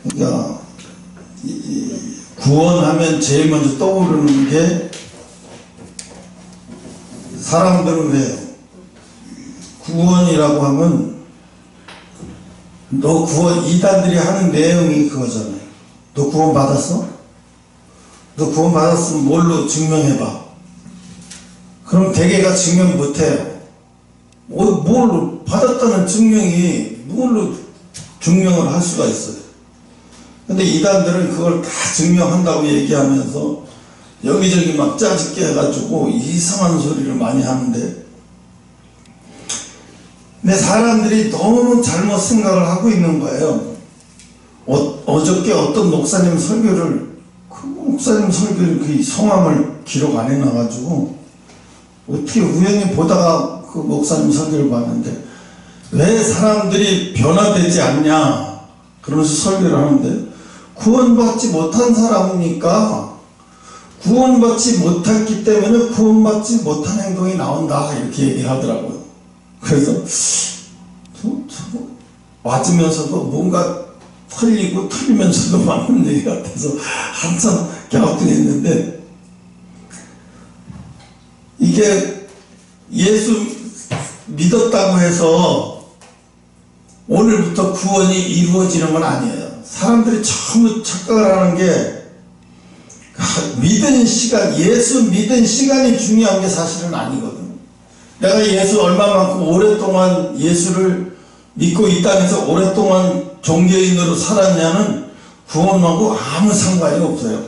그러니까 구원하면 제일 먼저 떠오르는 게, 사람들은 왜요? 구원이라고 하면 너 구원, 이단들이 하는 내용이 그거잖아요. 너 구원 받았어? 너 구원 받았으면 뭘로 증명해봐. 그럼 대개가 증명 못해요. 뭘로 받았다는 증명이 뭘로 증명을 할 수가 있어요. 근데 이단들은 그걸 다 증명한다고 얘기하면서 여기저기 막 짜집게 해가지고 이상한 소리를 많이 하는데, 근데 사람들이 너무 잘못 생각을 하고 있는 거예요. 어저께 어떤 목사님 설교를, 그 목사님 설교를 그 성함을 기록 안 해놔가지고 어떻게 우연히 보다가 그 목사님 설교를 봤는데, 왜 사람들이 변화되지 않냐 그러면서 설교를 하는데, 구원받지 못한 사람이니까 구원받지 못했기 때문에 구원받지 못한 행동이 나온다 이렇게 얘기를 하더라고요. 그래서 맞으면서도 뭔가 틀리고 틀리면서도 맞는 얘기 같아서 한참 갸우뚱했는데, 이게 예수 믿었다고 해서 오늘부터 구원이 이루어지는 건 아니에요. 사람들이 처음 착각을 하는 게, 믿은 시간, 예수 믿은 시간이 중요한 게 사실은 아니거든. 내가 예수 얼마만큼 오랫동안 예수를 믿고 이 땅에서 오랫동안 종교인으로 살았냐는 구원하고 아무 상관이 없어요.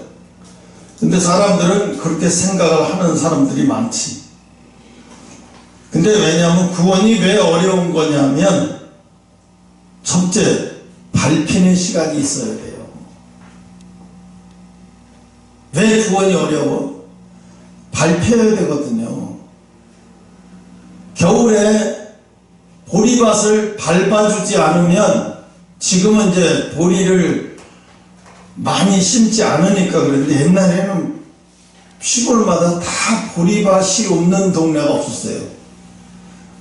근데 사람들은 그렇게 생각을 하는 사람들이 많지. 근데 왜냐하면 구원이 왜 어려운 거냐면, 첫째, 밟히는 시간이 있어야 돼요. 왜 구원이 어려워? 밟혀야 되거든요. 겨울에 보리밭을 밟아주지 않으면, 지금은 이제 보리를 많이 심지 않으니까 그런데, 옛날에는 시골마다 다 보리밭이 없는 동네가 없었어요.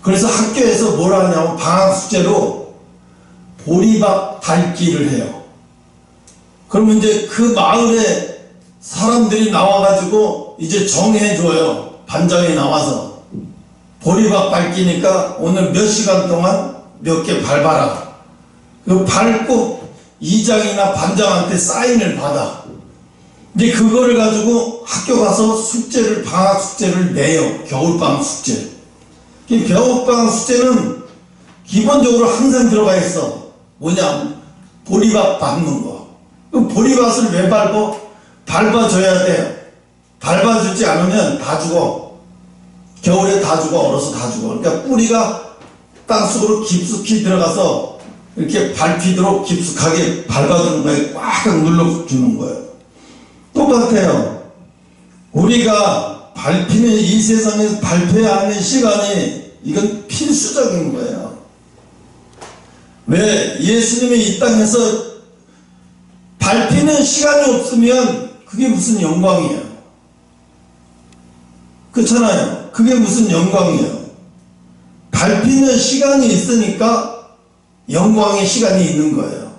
그래서 학교에서 뭘 하냐면 방학 숙제로 보리밭 밟기를 해요. 그러면 이제 그 마을에 사람들이 나와가지고 이제 정해줘요. 반장이 나와서 보리밭 밟기니까 오늘 몇 시간 동안 몇 개 밟아라. 그 밟고 이장이나 반장한테 사인을 받아. 이제 그거를 가지고 학교 가서 숙제를, 방학 숙제를 내요. 겨울방학 숙제. 겨울방학 숙제는 기본적으로 항상 들어가 있어. 뭐냐, 보리밭 밟는 거. 그 보리밭을 왜 밟아? 밟아줘야 돼요. 밟아주지 않으면 다 죽어. 겨울에 다 죽어. 얼어서 다 죽어. 그러니까 뿌리가 땅속으로 깊숙이 들어가서 이렇게 밟히도록 깊숙하게 밟아주는 거예요. 꽉 눌러주는 거예요. 똑같아요. 우리가 밟히는 이 세상에서 밟혀야 하는 시간이, 이건 필수적인 거예요. 왜? 예수님이 이 땅에서 밟히는 시간이 없으면 그게 무슨 영광이에요? 그렇잖아요. 그게 무슨 영광이에요? 밟히는 시간이 있으니까 영광의 시간이 있는 거예요.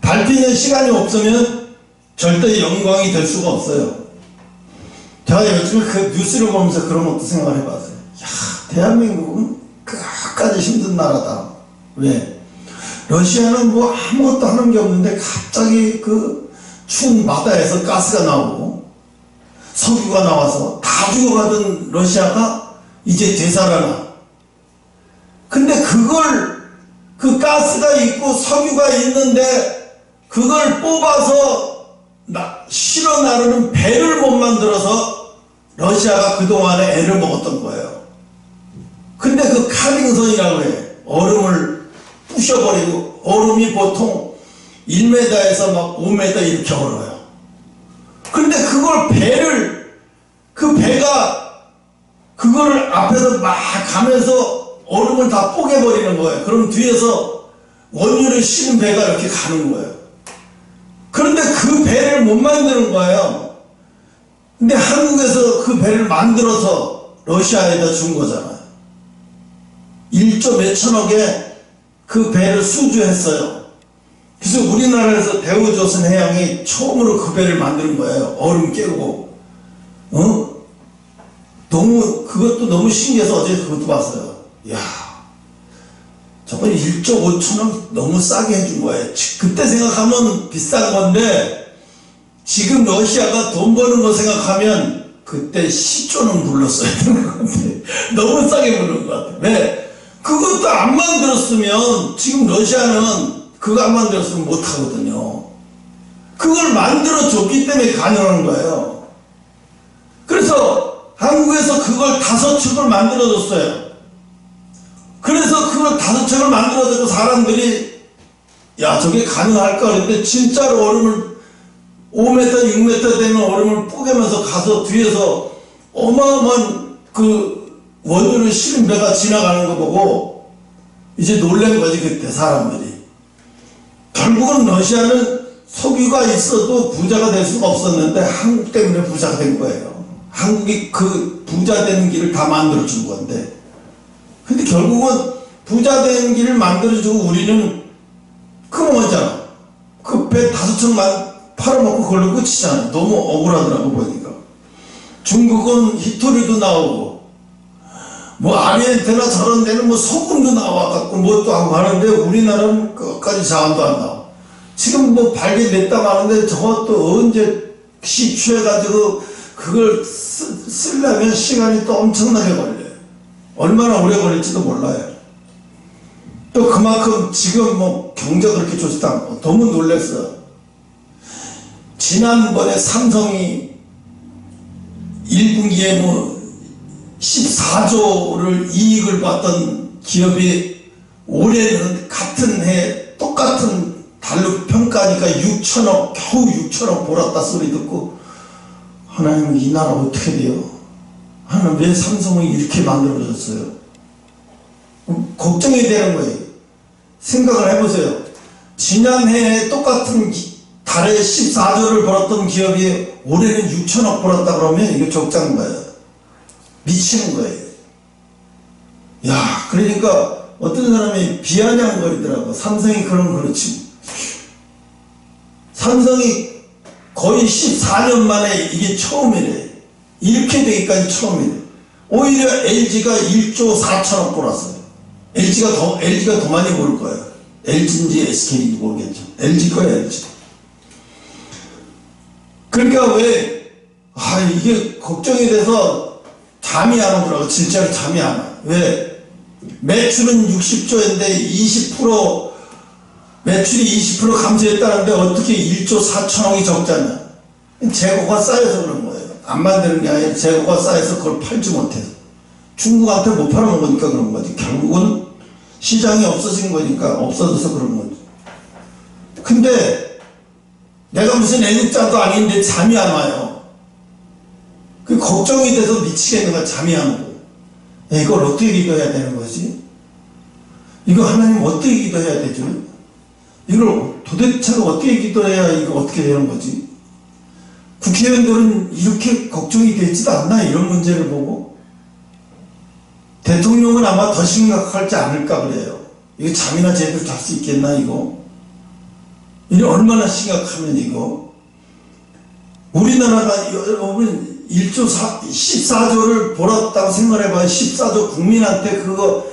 밟히는 시간이 없으면 절대 영광이 될 수가 없어요. 제가 요즘에 그 뉴스를 보면서 그런 것도 생각을 해봤어요. 야, 대한민국은 끝까지 힘든 나라다. 왜? 러시아는 뭐 아무것도 하는 게 없는데 갑자기 그 추운 바다에서 가스가 나오고 석유가 나와서 다 죽어가던 러시아가 이제 되살아나. 근데 그 가스가 있고 석유가 있는데 그걸 뽑아서 실어 나르는 배를 못 만들어서 러시아가 그동안에 애를 먹었던 거예요. 근데 그 카빙선이라고 해. 얼음을 부셔버리고, 얼음이 보통 1m에서 막 5m 이렇게 얼어요. 근데 그걸 그 배가 그거를 앞에서 막 가면서 얼음을 다 뽀개버리는 거예요. 그럼 뒤에서 원유를 실은 배가 이렇게 가는 거예요. 그런데 그 배를 못 만드는 거예요. 근데 한국에서 그 배를 만들어서 러시아에다 준 거잖아요. 1조 몇천억에 그 배를 수주했어요. 그래서 우리나라에서 대우조선 해양이 처음으로 그 배를 만드는 거예요. 얼음 깨고. 그것도 너무 신기해서 어제 그것도 봤어요. 이야, 저건 1조 5천억 너무 싸게 해준 거예요. 그때 생각하면 비싼 건데, 지금 러시아가 돈 버는 거 생각하면 그때 10조는 불렀어야 되는 것 같아요. 너무 싸게 부른 것 같아요. 왜? 그것도 안 만들었으면, 지금 러시아는 그거 안 만들었으면 못하거든요. 그걸 만들어줬기 때문에 가능한 거예요. 그래서 한국에서 그걸 5척을 만들어줬어요. 그래서 그걸 5척을 만들어주고 사람들이 야, 저게 가능할까 그랬는데 진짜로 얼음을 5m, 6m 되는 얼음을 뿌개면서 가서 뒤에서 어마어마한 그 원유를 실은 배가 지나가는 거 보고 이제 놀란 거지, 그때 사람들이. 결국은 러시아는 석유가 있어도 부자가 될 수가 없었는데 한국 때문에 부자가 된 거예요. 한국이 그 부자 되는 길을 다 만들어준 건데, 근데 결국은 부자 되는 길을 만들어주고 우리는 그거 뭐잖아. 그 배 5척만 팔아먹고 그걸로 끝이잖아. 너무 억울하더라고 보니까. 중국은 히토리도 나오고 뭐 아르헨티나 저런 데는 뭐 소금도 나와갖고 뭐 또 하고 하는데 우리나라는 끝까지 자원도 안 나와. 지금 뭐 발견됐다고 하는데 저것도 언제 시추해가지고 그걸 쓰려면 시간이 또 엄청나게 걸려요. 얼마나 오래 걸릴지도 몰라요. 또 그만큼 지금 뭐 경제가 그렇게 좋지도 않고 너무 놀랐어요. 지난번에 삼성이 1분기에 뭐 14조를 이익을 봤던 기업이 올해는 같은 해 똑같은 달로 평가하니까 6천억, 겨우 6천억 벌었다 소리 듣고 하나님 이 나라 어떻게 돼요? 하나님 왜 삼성을 이렇게 만들어졌어요? 걱정이 되는 거예요. 생각을 해보세요. 지난해에 똑같은 달에 14조를 벌었던 기업이 올해는 6천억 벌었다 그러면 이게 적자인 거예요. 미치는 거예요. 야, 그러니까 어떤 사람이 비아냥거리더라고. 삼성이 그렇지. 삼성이 거의 14년 만에 이게 처음이래. 이렇게 되기까지 처음이래. 오히려 LG가 1조 4천억 벌었어요. LG가 더 많이 벌 거예요. LG인지 SK인지 모르겠죠. LG 거야, LG. 그러니까 이게 걱정이 돼서 잠이 안 오더라고. 진짜로 잠이 안 와. 왜? 매출은 60조인데 매출이 20% 감소했다는데 어떻게 1조 4천억이 적자냐. 재고가 쌓여서 그런 거예요. 안 만드는 게 아니라 재고가 쌓여서 그걸 팔지 못해서. 중국한테 못 팔아먹으니까 그런 거지. 결국은 시장이 없어진 거니까 없어져서 그런 거지. 근데 내가 무슨 애국자도 아닌데 잠이 안 와요. 그 걱정이 돼서 미치겠는 거야. 잠이 안 오고. 이걸 어떻게 기도해야 되는 거지? 이거 하나님 어떻게 기도해야 되죠? 이걸 도대체 어떻게 기도해야 이거 어떻게 되는 거지? 국회의원들은 이렇게 걱정이 되지도 않나? 이런 문제를 보고. 대통령은 아마 더 심각하지 않을까 그래요. 이거 잠이나 제대로 잘 수 있겠나 이거? 이게 얼마나 심각하면 이거? 우리나라가 여러분 14조를 벌었다고 생각해봐요. 14조 국민한테 그거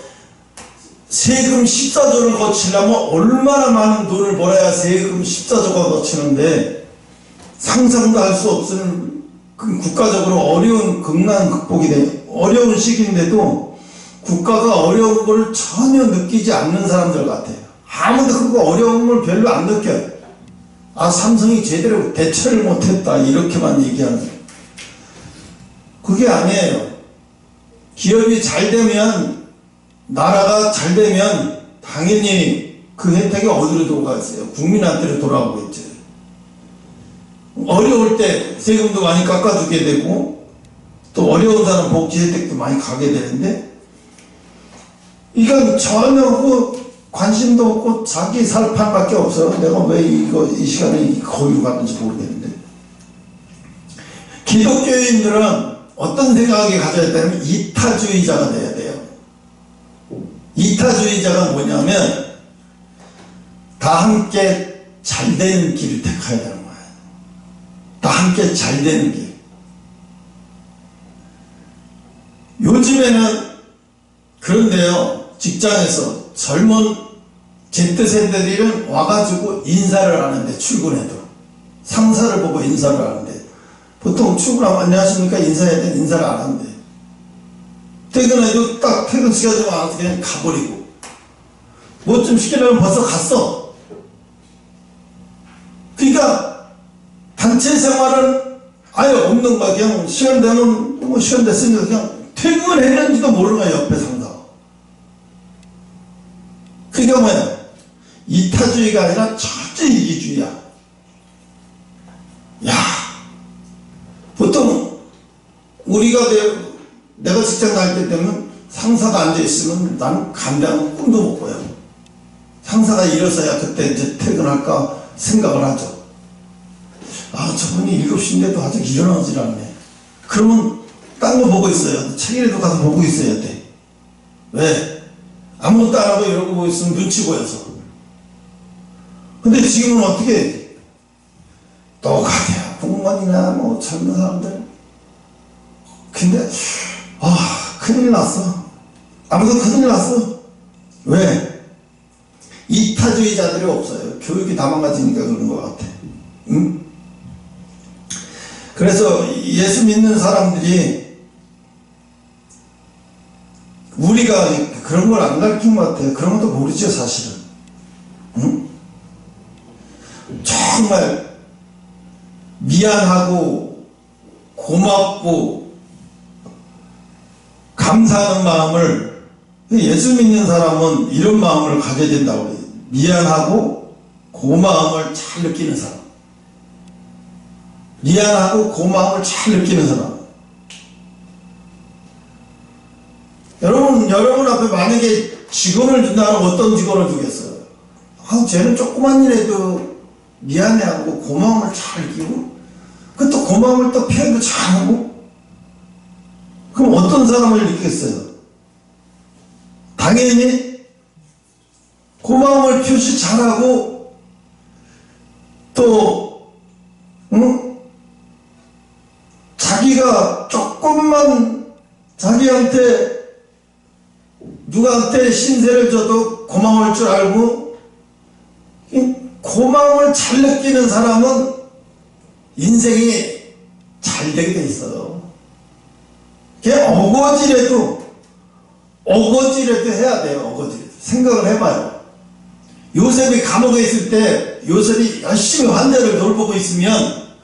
세금 14조를 거치려면 얼마나 많은 돈을 벌어야 세금 14조가 거치는데 상상도 할 수 없는 국가적으로 어려운 극난 극복이 돼. 어려운 시기인데도 국가가 어려운 걸 전혀 느끼지 않는 사람들 같아요. 아무도 그거 어려움을 별로 안 느껴요. 아, 삼성이 제대로 대처를 못했다 이렇게만 얘기하는 거예요. 그게 아니에요. 기업이 잘 되면, 나라가 잘 되면 당연히 그 혜택이 어디로 돌아가겠어요? 국민한테로 돌아오고 있죠. 어려울 때 세금도 많이 깎아주게 되고 또 어려운 사람 복지 혜택도 많이 가게 되는데 이건 전혀 관심도 없고 자기 살판밖에 없어요. 내가 왜 이 시간에 거기로 갔는지 모르겠는데. 기독교인들은 어떤 생각이 가져야 되냐면 이타주의자가 돼야 돼요. 이타주의자가 뭐냐면 다 함께 잘 되는 길을 택해야 되는 거예요. 다 함께 잘 되는 길. 요즘에는 그런데요, 직장에서 젊은 Z세대들은 와가지고 인사를 하는데, 출근해도 상사를 보고 인사를 하는데, 보통 출근하면 안녕하십니까 인사해야 돼. 인사를 안 하는데, 퇴근해도 딱 퇴근 시간 되면 알아서 그냥 가버리고, 뭐 좀 시키려면 벌써 갔어. 그러니까 단체 생활은 아예 없는 거야. 그냥 시간 되면 뭐 시간 됐으니까 그냥 퇴근했는지도 모르는 거야, 옆에 상사가. 그러니까 뭐야, 이타주의가 아니라 철저히 이기주의야. 야, 보통 우리가 내가 직장 다닐 때 되면 상사가 앉아있으면 나는 감당은 꿈도 못 꿔요. 상사가 일어서야 그때 이제 퇴근할까 생각을 하죠. 아, 저분이 7시인데도 아직 일어나질 않네. 그러면 딴 거 보고 있어요. 책이라도 가서 보고 있어야 돼. 왜? 아무것도 안 하고 이러고 보고 있으면 눈치 보여서. 근데 지금은 어떻게 똑같아요. 공무원이나 뭐 젊은 사람들. 근데 큰일 났어. 아무도 큰일 났어. 왜? 이타주의자들이 없어요. 교육이 다 망가지니까 그런 것 같아. 응? 그래서 예수 믿는 사람들이 우리가 그런 걸 안 가르친 것 같아요. 그런 것도 모르죠, 사실은. 응? 정말 미안하고 고맙고 감사하는 마음을, 예수 믿는 사람은 이런 마음을 가져야 된다고 해요. 미안하고 고마움을 잘 느끼는 사람. 미안하고 고마움을 잘 느끼는 사람. 여러분 앞에 만약에 직원을 준다면 어떤 직원을 두겠어요? 쟤는 조그만 일에도 미안해하고 고마움을 잘 느끼고, 그 또 고마움을 또 표현도 잘하고, 그럼 어떤 사람을 느끼겠어요? 당연히 고마움을 표시 잘하고, 또 자기가 조금만 자기한테 누구한테 신세를 져도 고마울 줄 알고, 고마움을 잘 느끼는 사람은 인생이 잘 되게 돼 있어요. 그냥 어거지라도 해야 돼요. 어거지라도. 생각을 해봐요. 요셉이 감옥에 있을 때 요셉이 열심히 환자를 돌보고 있으면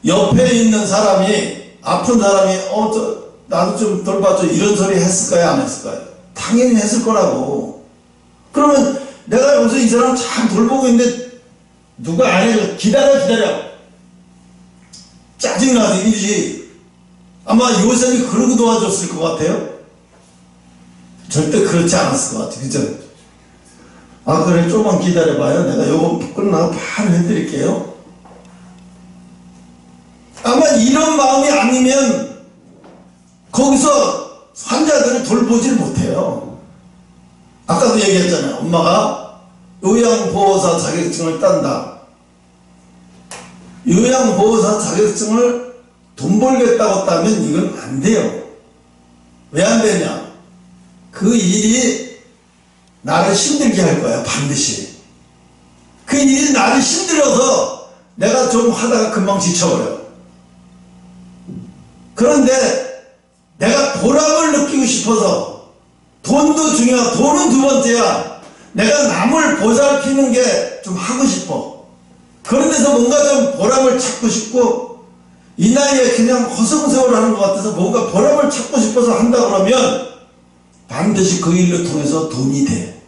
옆에 있는 사람이, 아픈 사람이 나도 좀 돌봐줘 이런 소리 했을까요? 안 했을까요? 당연히 했을 거라고. 그러면 내가 여기서 이 사람 잘 돌보고 있는데 누가 안 해줘. 기다려. 짜증나서 이러지. 아마 요셉이 그러고 도와줬을 것 같아요. 절대 그렇지 않았을 것 같아요. 그죠? 그래, 조금만 기다려봐요. 내가 요거 끝나고 바로 해드릴게요. 아마 이런 마음이 아니면 거기서 환자들을 돌보질 못해요. 아까도 얘기했잖아요. 엄마가 요양보호사 자격증을 딴다. 요양보호사 자격증을 돈 벌겠다고 따면 이건 안 돼요. 왜 안 되냐? 그 일이 나를 힘들게 할 거야, 반드시. 그 일이 나를 힘들어서 내가 좀 하다가 금방 지쳐버려. 그런데 내가 보람을 느끼고 싶어서, 돈도 중요하고 돈은 두 번째야. 내가 남을 보살피는 게 좀 하고 싶어. 그런 데서 뭔가 좀 보람을 찾고 싶고, 이 나이에 그냥 허송세월 하는 것 같아서 뭔가 보람을 찾고 싶어서 한다 그러면 반드시 그 일을 통해서 돈이 돼.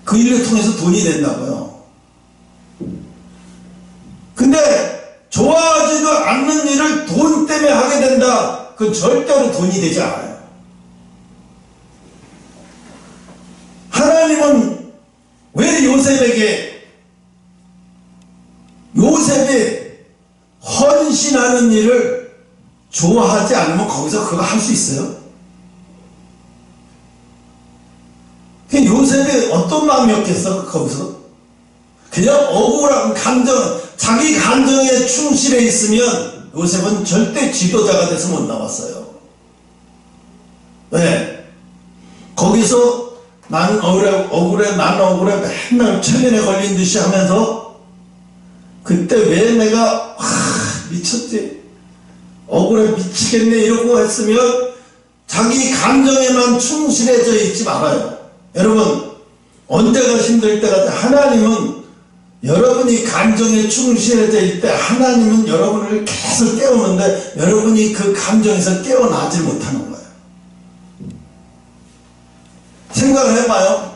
그 일을 통해서 돈이 된다고요. 근데 좋아하지도 않는 일을 돈 때문에 하게 된다. 그건 절대로 돈이 되지 않아요. 하나님은 왜 요셉이 헌신하는 일을 좋아하지 않으면 거기서 그거 할 수 있어요? 요셉이 어떤 마음이었겠어? 거기서 그냥 억울한 감정, 자기 감정에 충실해 있으면 요셉은 절대 지도자가 돼서 못 나왔어요. 왜? 거기서 난 억울해 맨날 체면에 걸린 듯이 하면서 그때 왜 내가 미쳤지, 억울해 미치겠네 이러고 했으면 자기 감정에만 충실해져 있지 말아요. 여러분, 언제가 힘들 때가 하나님은 여러분이 감정에 충실해져 있을 때 하나님은 여러분을 계속 깨우는데 여러분이 그 감정에서 깨어나지 못하는 거예요. 생각을 해봐요.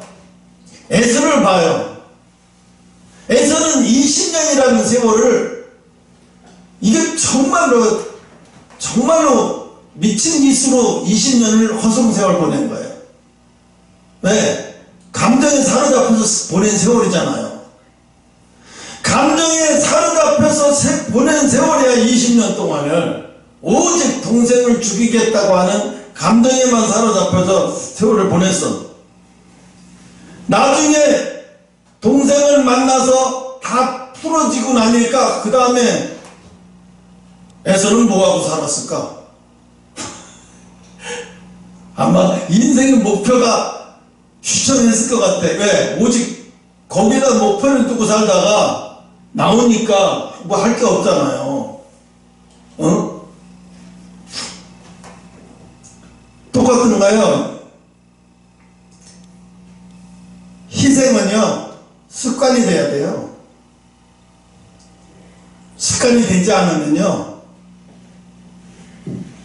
에서를 봐요. 에서는 20년이라는 세월을, 이게 정말로 미친 짓으로 20년을 허송세월 보낸 거예요. 왜? 감정에 사로잡혀서 보낸 세월이잖아요. 감정에 사로잡혀서 보낸 세월이야. 20년 동안을 오직 동생을 죽이겠다고 하는 감정에만 사로잡혀서 세월을 보냈어. 나중에 동생을 만나서 다 풀어지고 나니까 그 다음에 에서는 뭐하고 살았을까? 아마 인생의 목표가 추천했을 것 같아. 왜? 오직 거기다 목표를 두고 살다가 나오니까 뭐 할 게 없잖아요. 어? 똑같은가요? 희생은요, 습관이 돼야 돼요. 습관이 되지 않으면요,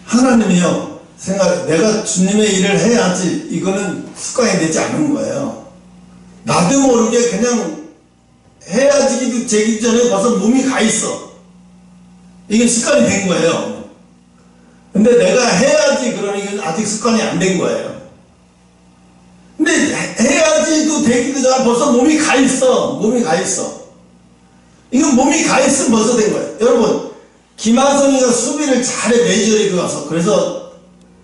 하나님이요, 내가 주님의 일을 해야지, 이거는 습관이 되지 않은 거예요. 나도 모르게 그냥 해야지 되기 전에 벌써 몸이 가 있어. 이게 습관이 된 거예요. 근데 내가 해야지 그러면 이건 아직 습관이 안 된 거예요. 근데 해야지도 되기도 전에 벌써 몸이 가 있어. 몸이 가 있어. 이건 몸이 가 있으면 벌써 된 거예요. 여러분, 김하성이가 수비를 잘해, 메이저리그 가서. 그래서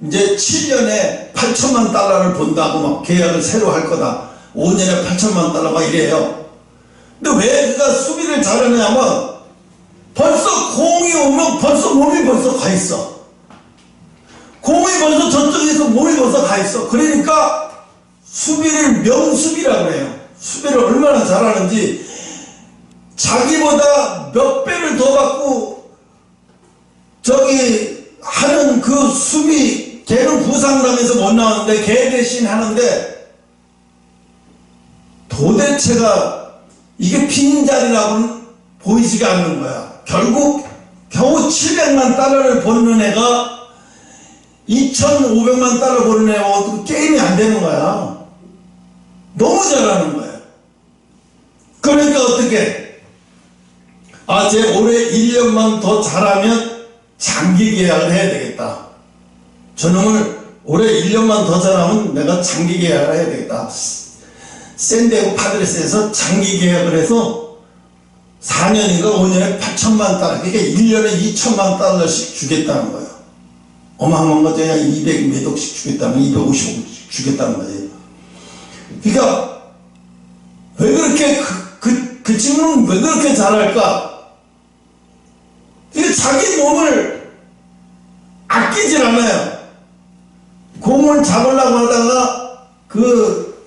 이제 7년에 8천만 달러를 본다고 막 계약을 새로 할 거다. 5년에 8천만 달러 막 이래요. 근데 왜 그가 수비를 잘하냐면 벌써 공이 오면 벌써 몸이 벌써 가 있어. 공이 벌써 저쪽에서 몸이 벌써 가 있어. 그러니까 수비를 명수비라고 해요. 수비를 얼마나 잘하는지 자기보다 몇 배를 더 받고 저기 하는 그 수비, 걔는 부상당해서 못 나왔는데 걔 대신 하는데 도대체가 이게 빈자리라고는 보이지가 않는 거야. 결국 겨우 700만 달러를 버는 애가 2,500만 달러 버는 애하고 게임이 안 되는 거야. 너무 잘하는 거야. 그러니까 어떻게? 쟤 올해 1년만 더 잘하면 장기 계약을 해야 되겠다. 저놈을 올해 1년만 더 잘하면 내가 장기 계약을 해야 되겠다. 샌디에고 파드레스에서 장기 계약을 해서 4년인가 5년에 8천만 달러, 그러니까 1년에 2천만 달러씩 주겠다는 거예요. 어마어마한 거죠. 200 몇 억씩 주겠다는, 250억씩 주겠다는 거예요. 그러니까 왜 그렇게 그 친구는 왜 그렇게 잘할까? 자기 몸을 아끼질 않아요. 공을 잡으려고 하다가 그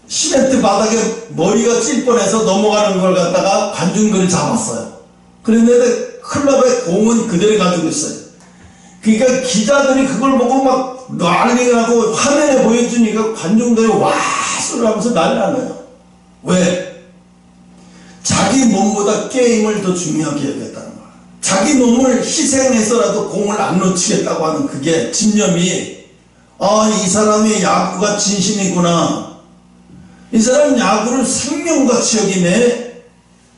시멘트 바닥에 머리가 찔 뻔해서 넘어가는 걸 갖다가 관중들이 잡았어요. 그런데 클럽의 공은 그대로 가지고 있어요. 그러니까 기자들이 그걸 보고 막 난리가 나고 화면에 보여주니까 관중들이 와 소리 하면서 난리 나요. 왜? 자기 몸보다 게임을 더 중요하게 여겼다는 거야. 자기 몸을 희생해서라도 공을 안 놓치겠다고 하는 그게 집념이, 이 사람이 야구가 진심이구나. 이 사람 야구를 생명같이 여기네.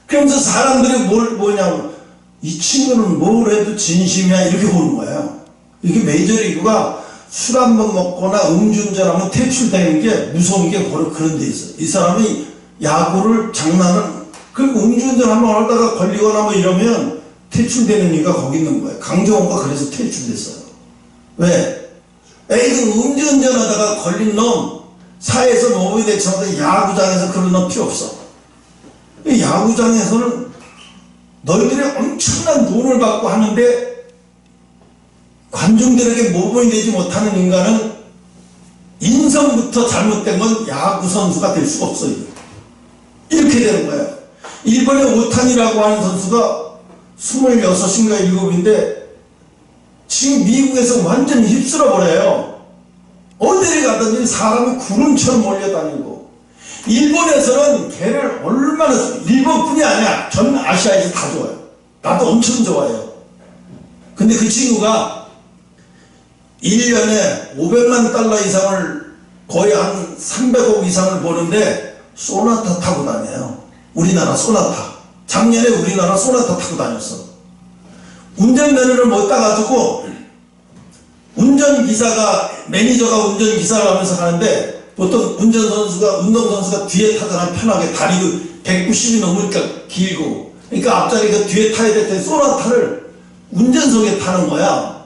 그러면서 사람들이 뭐냐고, 이 친구는 뭘 해도 진심이야, 이렇게 보는 거예요. 이게 메이저리그가 술 한 번 먹거나 음주운전하면 퇴출되는 게 무서운 게 바로 그런 데 있어요. 이 사람이 야구를 장난을, 그리고 음주운전 한 번 하다가 걸리거나 뭐 이러면 퇴출되는 이유가 거기 있는 거예요. 강정호가 그래서 퇴출됐어요. 왜? 음주운전 하다가 걸린 놈, 사회에서 몸이 대처하다 야구장에서 그런 놈 필요 없어. 이 야구장에서는 너희들이 엄청난 돈을 받고 하는데 관중들에게 모범이 되지 못하는 인간은 인성부터 잘못된 건 야구 선수가 될 수가 없어요. 이렇게 되는 거예요. 일본의 오타니라고 하는 선수가 26인가 7인데 지금 미국에서 완전히 휩쓸어 버려요. 어디를 가든지 사람이 구름처럼 몰려다니고, 일본에서는 걔를 얼마나, 일본뿐이 아니야, 전 아시아에서 다 좋아요. 나도 엄청 좋아해요. 근데 그 친구가 1년에 500만 달러 이상을, 거의 한 300억 이상을 버는데 소나타 타고 다녀요. 우리나라 소나타. 작년에 우리나라 소나타 타고 다녔어. 운전면허를 못 따가지고 운전기사가, 매니저가 운전기사를 하면서 가는데 보통 운동선수가 뒤에 타잖아. 편하게. 다리도 190이 넘으니까 길고, 그러니까 앞자리가 뒤에 타야 될 때 소나타를 운전석에 타는 거야.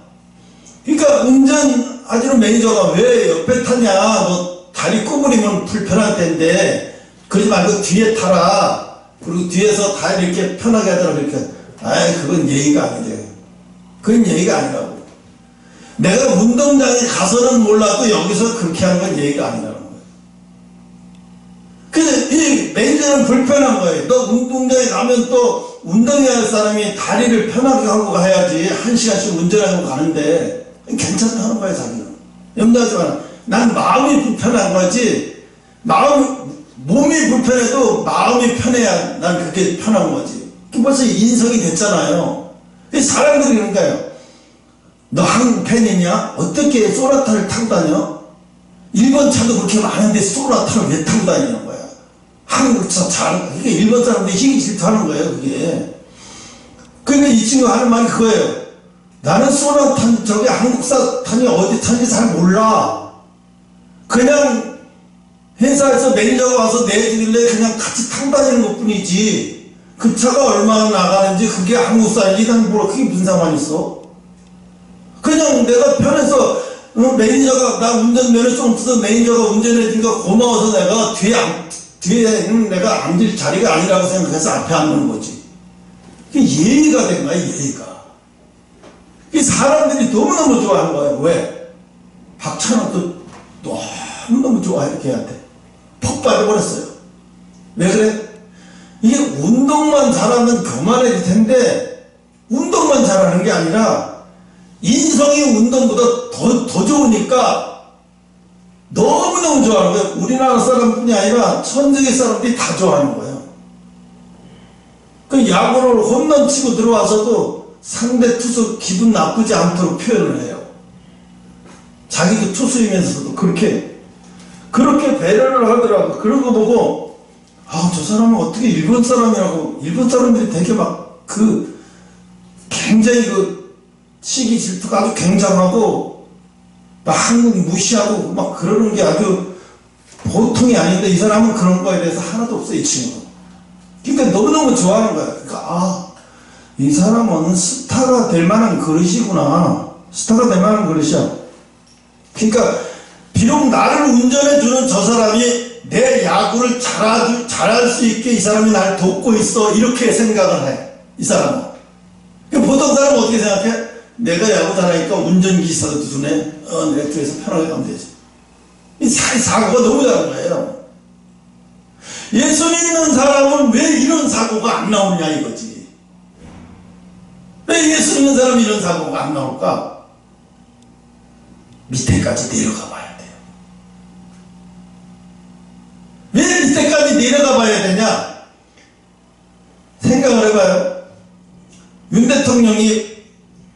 그러니까 운전하시는 매니저가 왜 옆에 타냐, 너 다리 구부리면 불편할 텐데 그러지 말고 뒤에 타라, 그리고 뒤에서 다 이렇게 편하게 하더라. 그러니까 아이, 그건 예의가 아니래. 그건 예의가 아니라고. 내가 운동장에 가서는 몰라도 여기서 그렇게 하는 건 예의가 아니라는 거예요. 근데 이 매니저는 불편한 거예요. 너 운동장에 가면 또 운동해야 할 사람이 다리를 편하게 하고 가야지, 1시간씩 운전하고 가는데 괜찮다는 거예요. 자기는 염려하지 마라. 난 마음이 불편한 거지, 몸이 불편해도 마음이 편해야 난 그렇게 편한 거지. 벌써 인성이 됐잖아요. 사람들이 그런 거예요. 너 한국 팬이냐? 어떻게 소나타를 타고 다녀? 일본 차도 그렇게 많은데 소나타를 왜 타고 다니는 거야? 한국 차 잘, 그게 일본 사람들이 희귀 질투하는 거예요, 그게. 그러니까 이 친구가 하는 말이 그거예요. 나는 소나타, 저기 한국사 타니 어디 타는지 잘 몰라. 그냥 회사에서 매니저가 와서 내주길래 그냥 같이 타고 다니는 것 뿐이지, 그 차가 얼마나 나가는지 그게 한국사인지 난 몰라. 그게 무슨 상관이 있어? 그냥 내가 편해서, 매니저가, 나 운전면허 좀 없어서 매니저가 운전해주니까 고마워서 내가 뒤에 내가 앉을 자리가 아니라고 생각해서 앞에 앉는 거지. 그게 예의가 된 거야, 예의가. 이 사람들이 너무너무 좋아하는 거예요. 왜? 박찬호도 너무너무 좋아해, 걔한테. 퍽 빠져버렸어요. 왜 그래? 이게 운동만 잘하면 그만해질 텐데, 운동만 잘하는 게 아니라 인성이 운동보다 더 좋으니까 너무너무 좋아하는 거예요. 우리나라 사람뿐이 아니라 전 세계 사람들이 다 좋아하는 거예요. 그 야구를 홈런 치고 들어와서도 상대 투수 기분 나쁘지 않도록 표현을 해요. 자기도 투수이면서도 그렇게 배려를 하더라고. 그런 거 보고, 아, 저 사람은 어떻게 일본 사람이라고. 일본 사람들이 되게 막 굉장히 시기 질투가 아주 굉장하고, 막 한국 무시하고 막 그러는 게 아주 보통이 아닌데, 이 사람은 그런 거에 대해서 하나도 없어, 이 친구. 그러니까 너무너무 좋아하는 거야. 그러니까, 아, 이 사람은 스타가 될 만한 그릇이구나. 스타가 될 만한 그릇이야. 그러니까 비록 나를 운전해주는 저 사람이 내 야구를 잘할 수 있게 이 사람이 날 돕고 있어, 이렇게 생각을 해, 이 사람은. 그러니까 보통 사람은 어떻게 생각해? 내가 야구 잘하니까 운전기사도 두네, 내가 뒤에서 편하게 가면 되지. 이 사고가 너무 다른 거예요. 예수 믿는 사람은 왜 이런 사고가 안 나오냐 이거지. 왜 예수 믿는 사람이 이런 사고가 안 나올까? 밑에까지 내려가 봐야 돼요. 왜 밑에까지 내려가 봐야 되냐? 생각을 해봐요. 윤 대통령이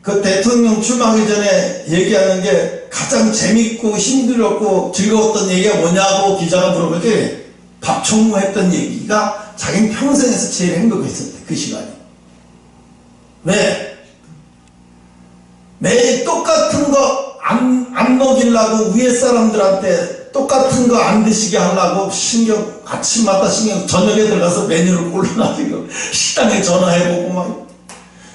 그 대통령 출마하기 전에 얘기하는 게 가장 재밌고 힘들었고 즐거웠던 얘기가 뭐냐고 기자가 물어보지, 박총무 했던 얘기가 자기는 평생에서 제일 행복했었대, 그 시간이. 왜? 매일 똑같은 거 안 먹이려고 위에 사람들한테 똑같은 거 안 드시게 하려고 아침마다 저녁에 들어가서 메뉴를 골라가지고 식당에 전화해보고 막.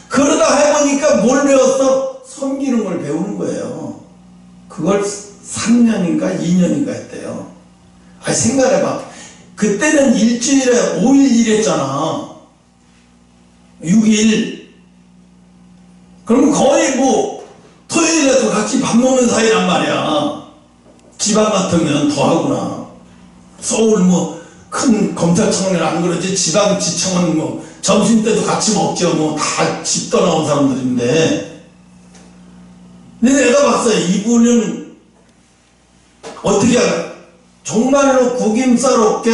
그러다 해보니까 뭘 배웠어? 섬기는 걸 배우는 거예요. 그걸 3년인가 2년인가 했대요. 아니, 생각해봐. 그때는 일주일에 5일 일했잖아. 6일. 그럼 거의 뭐 토요일에도 같이 밥 먹는 사이란 말이야. 지방 같으면 더 하구나. 서울 뭐 큰 검찰청은 안 그러지, 지방지청은 뭐 점심 때도 같이 먹죠. 뭐 다 집 떠나온 사람들인데. 근데 내가 봤어요. 이분은 어떻게 할까? 정말로 구김살 없게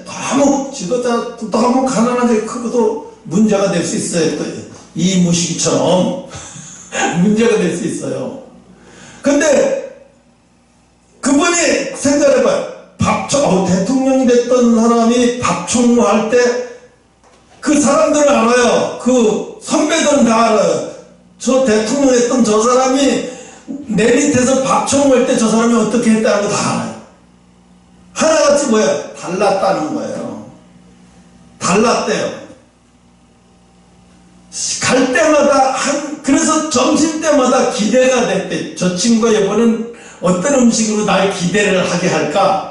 너무 지도자 너무 가난하게 크고도 문제가 될 수 있어요. 이 무시기처럼 문제가 될 수 있어요. 근데 그분이 생각해봐요. 대통령이 됐던 사람이 밥총무 할 때 그 사람들은 알아요. 그 선배들은 다 알아요. 저 대통령 했던 저 사람이 내 밑에서 밥총무 할 때 저 사람이 어떻게 했다는 거 다 알아요. 하나같이 뭐야? 달랐다는 거예요. 달랐대요. 갈 때마다 그래서 점심 때마다 기대가 됐대. 저 친구가 이번엔 어떤 음식으로 날 기대를 하게 할까?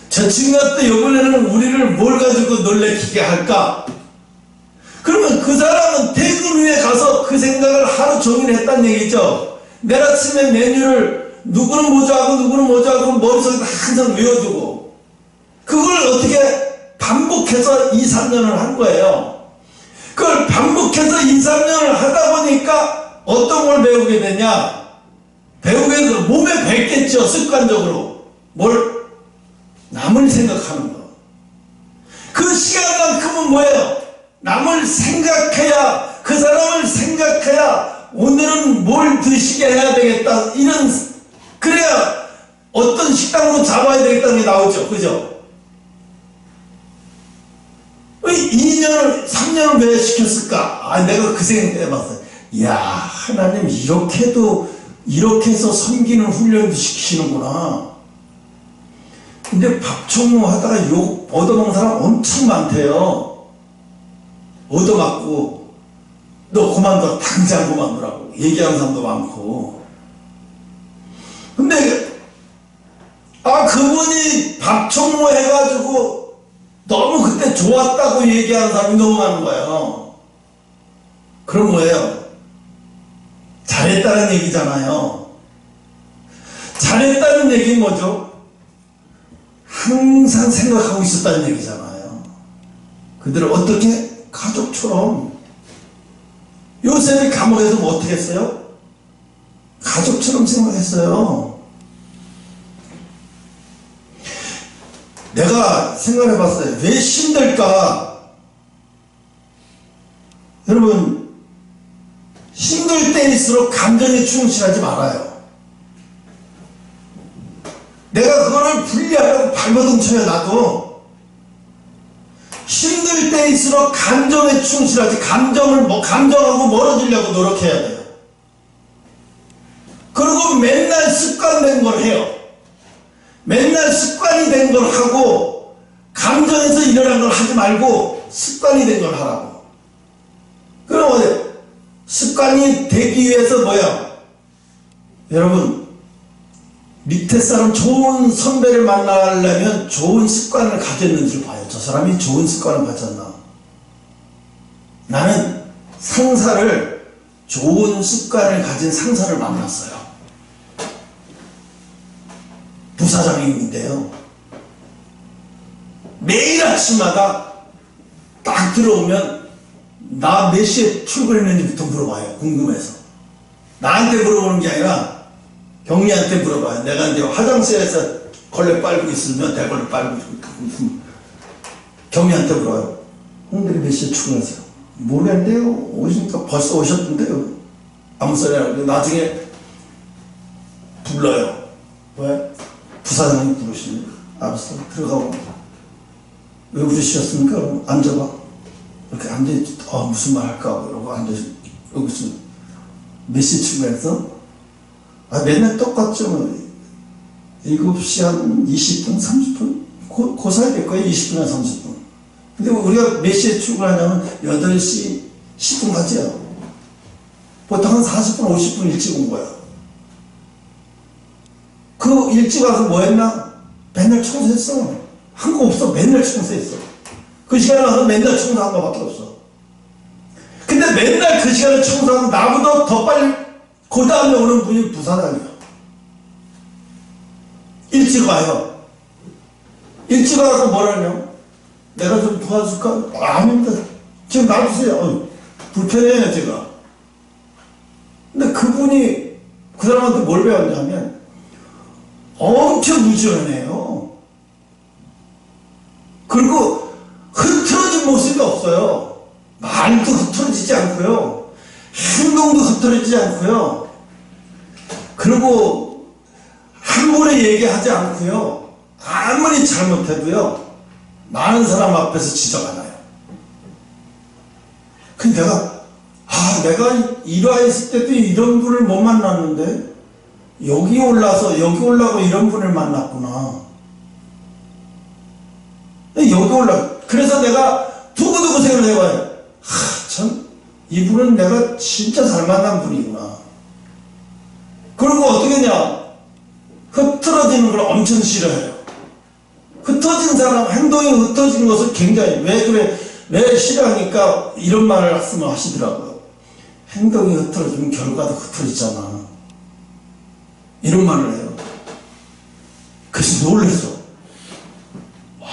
저 친구가 또 이번에는 우리를 뭘 가지고 놀래키게 할까? 그러면 그 사람은 퇴근 후에 가서 그 생각을 하루 종일 했단 얘기죠. 내일 아침에 메뉴를 누구는 뭐죠 하고 누구는 뭐죠 하고 머릿속에 항상 외워두고 그걸 어떻게 반복해서 2, 3년을 한 거예요. 그걸 반복해서 2, 3년을 하다 보니까 어떤 걸 배우게 되냐? 배우게 되면 몸에 뱉겠죠. 습관적으로. 뭘? 남을 생각하는 거. 그 시간만큼은 뭐예요? 남을 생각해야, 그 사람을 생각해야 오늘은 뭘 드시게 해야 되겠다. 그래야 어떤 식당으로 잡아야 되겠다는 게 나오죠. 그죠? 2년을, 3년을 왜 시켰을까? 내가 그 생각 해봤어요. 이야, 하나님 이렇게 해서 섬기는 훈련도 시키시는구나. 근데 밥총무 하다가 욕 얻어먹는 사람 엄청 많대요. 얻어맞고, 너 그만둬, 당장 그만두라고 얘기하는 사람도 많고. 근데, 그분이 밥총무 해가지고 너무 그때 좋았다고 얘기하는 사람이 너무 많은 거예요. 그럼 뭐예요? 잘했다는 얘기잖아요. 잘했다는 얘기는 뭐죠? 항상 생각하고 있었다는 얘기잖아요. 그들을 어떻게? 가족처럼. 요셉이 감옥에서 뭐 어떻게 했어요? 가족처럼 생각했어요. 내가 생각해 봤어요. 왜 힘들까? 여러분, 힘들 때일수록 감정에 충실하지 말아요. 내가 그거를 분리하려고 발버둥 쳐요. 나도 힘들 때일수록 감정에 충실하지, 감정하고 멀어지려고 노력해야 돼요. 그리고 맨날 습관된 걸 해요. 맨날 습관이 된 걸 하고 감정에서 일어난 걸 하지 말고 습관이 된 걸 하라고. 그럼 습관이 되기 위해서 뭐야? 여러분, 밑에 사람 좋은 선배를 만나려면 좋은 습관을 가졌는지를 봐요. 저 사람이 좋은 습관을 가졌나? 나는 좋은 습관을 가진 상사를 만났어요. 부사장님인데요. 매일 아침마다 딱 들어오면 나 몇 시에 출근했는지부터 물어봐요. 궁금해서. 나한테 물어보는 게 아니라 경리한테 물어봐요. 내가 이제 화장실에서 걸레 빨고 있으면 대걸레 빨고 있으면 경리한테 물어요. 형들이 몇 시에 출근하세요? 모르겠는데요. 오시니까 벌써 오셨는데요. 아무 소리 안 하고 나중에 불러요. 왜? 부사장님 부르시는 거예요. 알았어. 들어가고. 왜 부르셨습니까? 그럼 앉아봐. 이렇게 앉아있지. 무슨 말 할까? 이러고 앉아있지. 여기서 몇 시 출근했어? 맨날 똑같죠. 7시 한 20분, 30분? 그 사이 될 거예요. 20분이나 30분. 근데 우리가 몇 시에 출근하냐면 8시 10분까지요. 보통 한 40분, 50분 일찍 온 거야. 그 일찍 와서 뭐 했나? 맨날 청소했어. 한 거 없어. 맨날 청소했어. 그 시간에 와서 맨날 청소한 거밖에 없어. 근데 맨날 그 시간에 청소하고 나보다 더 빨리 그 다음에 오는 분이 부사장이야. 일찍 와요. 일찍 와서 뭐라냐? 내가 좀 도와줄까? 아닙니다. 지금 놔주세요. 불편해요, 제가. 근데 그분이 그 사람한테 뭘 배웠냐면 엄청 부지런해요. 그리고 흐트러진 모습이 없어요. 말도 흐트러지지 않고요. 행동도 흐트러지지 않고요. 그리고 함부로 얘기하지 않고요. 아무리 잘못해도요. 많은 사람 앞에서 지적 안 해요. 근데 내가 일화에 있을 때도 이런 분을 못 만났는데 여기 올라고 이런 분을 만났구나. 여기 그래서 내가 두고두고 생각을 해봐요. 참 이분은 내가 진짜 잘 만난 분이구나. 그리고 어떻게 하냐, 흐트러지는 걸 엄청 싫어해요. 흩어진 사람, 행동이 흩어진 것을 굉장히, 왜 싫어하니까 이런 말씀을 하시더라고요. 행동이 흐트러지면 결과도 흐트러지잖아. 이런 말을 해요. 그래서 놀랐어. 와,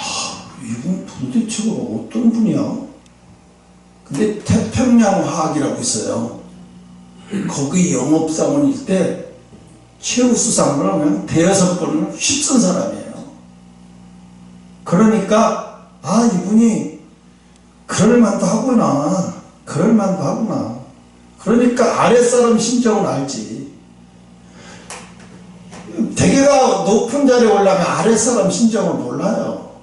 이분 도대체가 어떤 분이야? 근데 태평양화학이라고 있어요. 거기 영업사원일 때 최우수상을 하면 대여섯 번을 휩쓴 사람이에요. 그러니까 이분이 그럴만도 하구나. 그러니까 아랫사람 심정은 알지. 대개가 높은 자리에 올라가면 아랫사람 심정을 몰라요.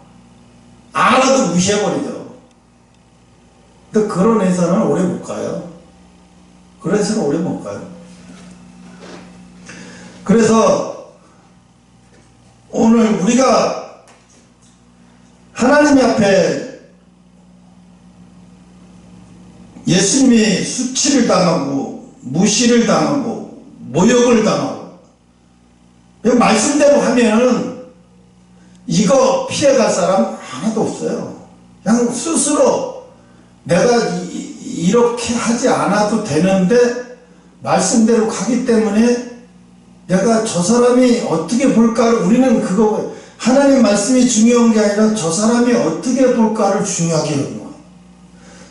알아도 무시해버리죠. 근데 그런 회사는 오래 못 가요. 그래서 오늘 우리가 하나님 앞에 예수님이 수치를 당하고 무시를 당하고 모욕을 당하고 말씀대로 하면은 이거 피해갈 사람 하나도 없어요. 그냥 스스로 내가 이렇게 하지 않아도 되는데 말씀대로 가기 때문에 내가 저 사람이 어떻게 볼까를, 우리는 그거 하나님 말씀이 중요한 게 아니라 저 사람이 어떻게 볼까를 중요하게 여기는 거예요.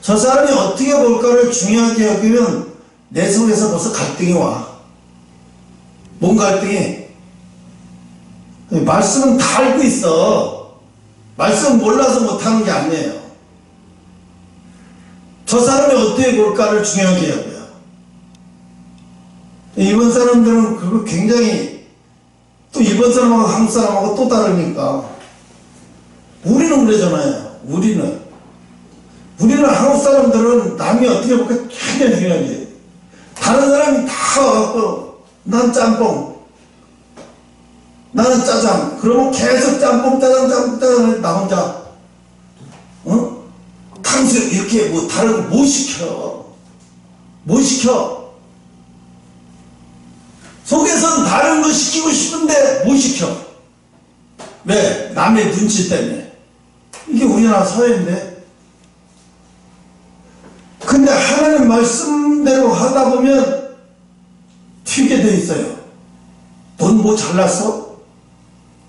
저 사람이 어떻게 볼까를 중요하게 여기면 내 속에서 벌써 갈등이 와. 뭔 갈등이? 말씀은 다 알고 있어. 말씀 몰라서 못하는 게 아니에요. 저 사람이 어떻게 볼까를 중요하게 여겨요. 일본 사람들은 그거 굉장히, 또 일본 사람하고 한국 사람하고 또 다르니까. 우리는 그러잖아요. 우리는 한국 사람들은 남이 어떻게 볼까 굉장히 중요하게. 다른 사람이 다 와갖고 난 짬뽕, 나는 짜장. 그러면 계속 짬뽕 짜장 나 혼자 탕수육 이렇게 뭐 다른 거 못 시켜. 속에선 다른 거 시키고 싶은데 못 시켜. 왜? 남의 눈치 때문에. 이게 우리나라 사회인데. 근데 하나님 말씀대로 하다 보면 튀게 돼 있어요. 넌 뭐 잘났어?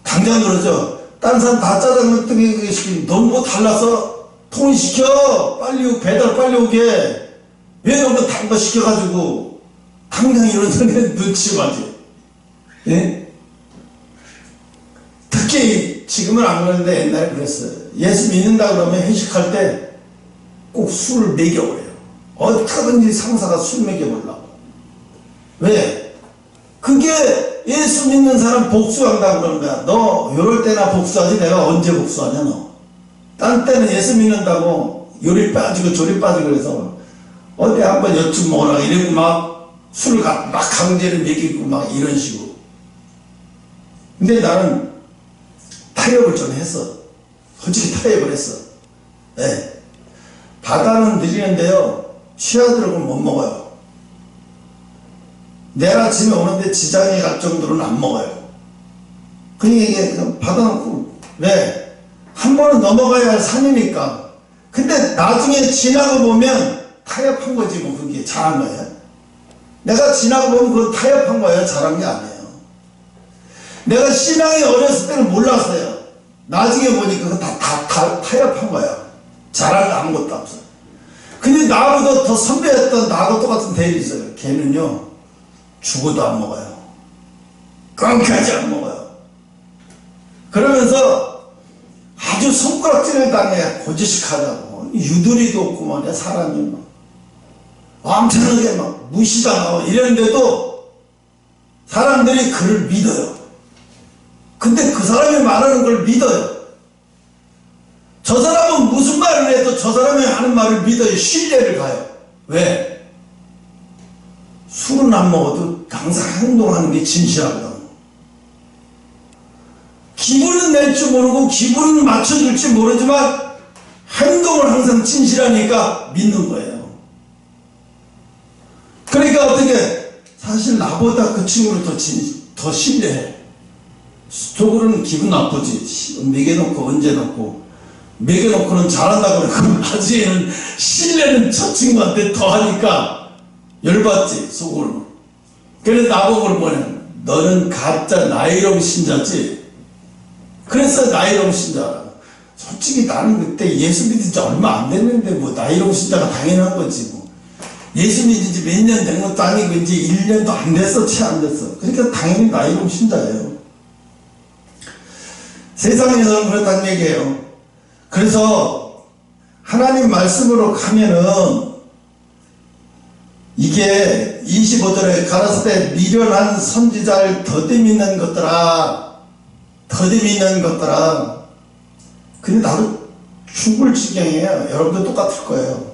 당장 그러죠. 딴 사람 다 짜장면 뜨게 시키면 넌 뭐 잘났어? 통 시켜. 빨리 배달 빨리 오게. 왜 너무 단 거 시켜가지고 당장 이런 사람의 눈치 봐지. 예? 특히 지금은 안 그러는데 옛날에 그랬어요. 예수 믿는다 그러면 회식할 때 꼭 술을 먹여버려요. 어떻게든지 상사가 술 먹여보려고. 왜? 그게 예수 믿는 사람 복수한다고 그러는 거야. 너 요럴 때나 복수하지 내가 언제 복수하냐 너. 딴 때는 예수 믿는다고 요리 빠지고 조리 빠지고 그래서 어디 한번 여쭈 먹으라 이러고 막 술을 막 강제로 먹이고 막 이런 식으로. 근데 나는 타협을 좀 했어. 솔직히 타협을 했어. 네. 바다는 느리는데요. 취하들하고는 못 먹어요. 내일 아침에 오는데 지장이 갈 정도로는 안 먹어요. 그러니까 이게 바다는 왜? 한 번은 넘어가야 할 산이니까. 근데 나중에 지나고 보면 타협한 거지 뭐 그게 잘한 거야. 내가 지나고 보면 그건 타협한 거야. 잘한 게 아니에요. 내가 신앙이 어렸을 때는 몰랐어요. 나중에 보니까 그거 다 타협한 거야. 잘한 거 아무것도 없어. 근데 나보다 더 선배였던 나하고 똑같은 대리 있어요. 걔는요 죽어도 안 먹어요. 끝까지 안 먹어요. 그러면서 아주 손가락질을 당해. 고지식하다고. 유도리도 없고 말이야. 사람이 막 엄청나게 막 무시당하고 이랬는데도 사람들이 그를 믿어요. 근데 그 사람이 말하는 걸 믿어요. 저 사람은 무슨 말을 해도 저 사람이 하는 말을 믿어요. 신뢰를 가요. 왜? 술은 안 먹어도 항상 행동하는 게 진실하거든. 기분은 낼 줄 모르고 기분은 맞춰줄 줄 모르지만 행동을 항상 진실하니까 믿는 거예요. 그러니까 어떻게 사실 나보다 그 친구를 더 신뢰해. 속으로는 기분 나쁘지. 매겨놓고 언제 놓고 매겨놓고는 잘한다고 그러고 나중에는 신뢰는 저 친구한테 더 하니까 열받지 속으로는. 그래서 나보고 뭐냐, 너는 가짜 나이롱 신자지. 그래서 나이롱 신자라고. 솔직히 나는 그때 예수 믿은 지 얼마 안 됐는데 뭐 나이롱 신자가 당연한 거지 뭐. 예수 믿은 지 몇 년 된 것도 아니고 이제 1년도 안 됐어. 채 안 됐어. 그러니까 당연히 나이롱 신자예요. 세상에서는 그렇다는 얘기예요. 그래서 하나님 말씀으로 가면은 이게 25절에 가라사대 때 미련한 선지자를 더듬이는 것들아, 더듬이는 것들아. 근데 나도 죽을 지경이에요. 여러분도 똑같을 거예요.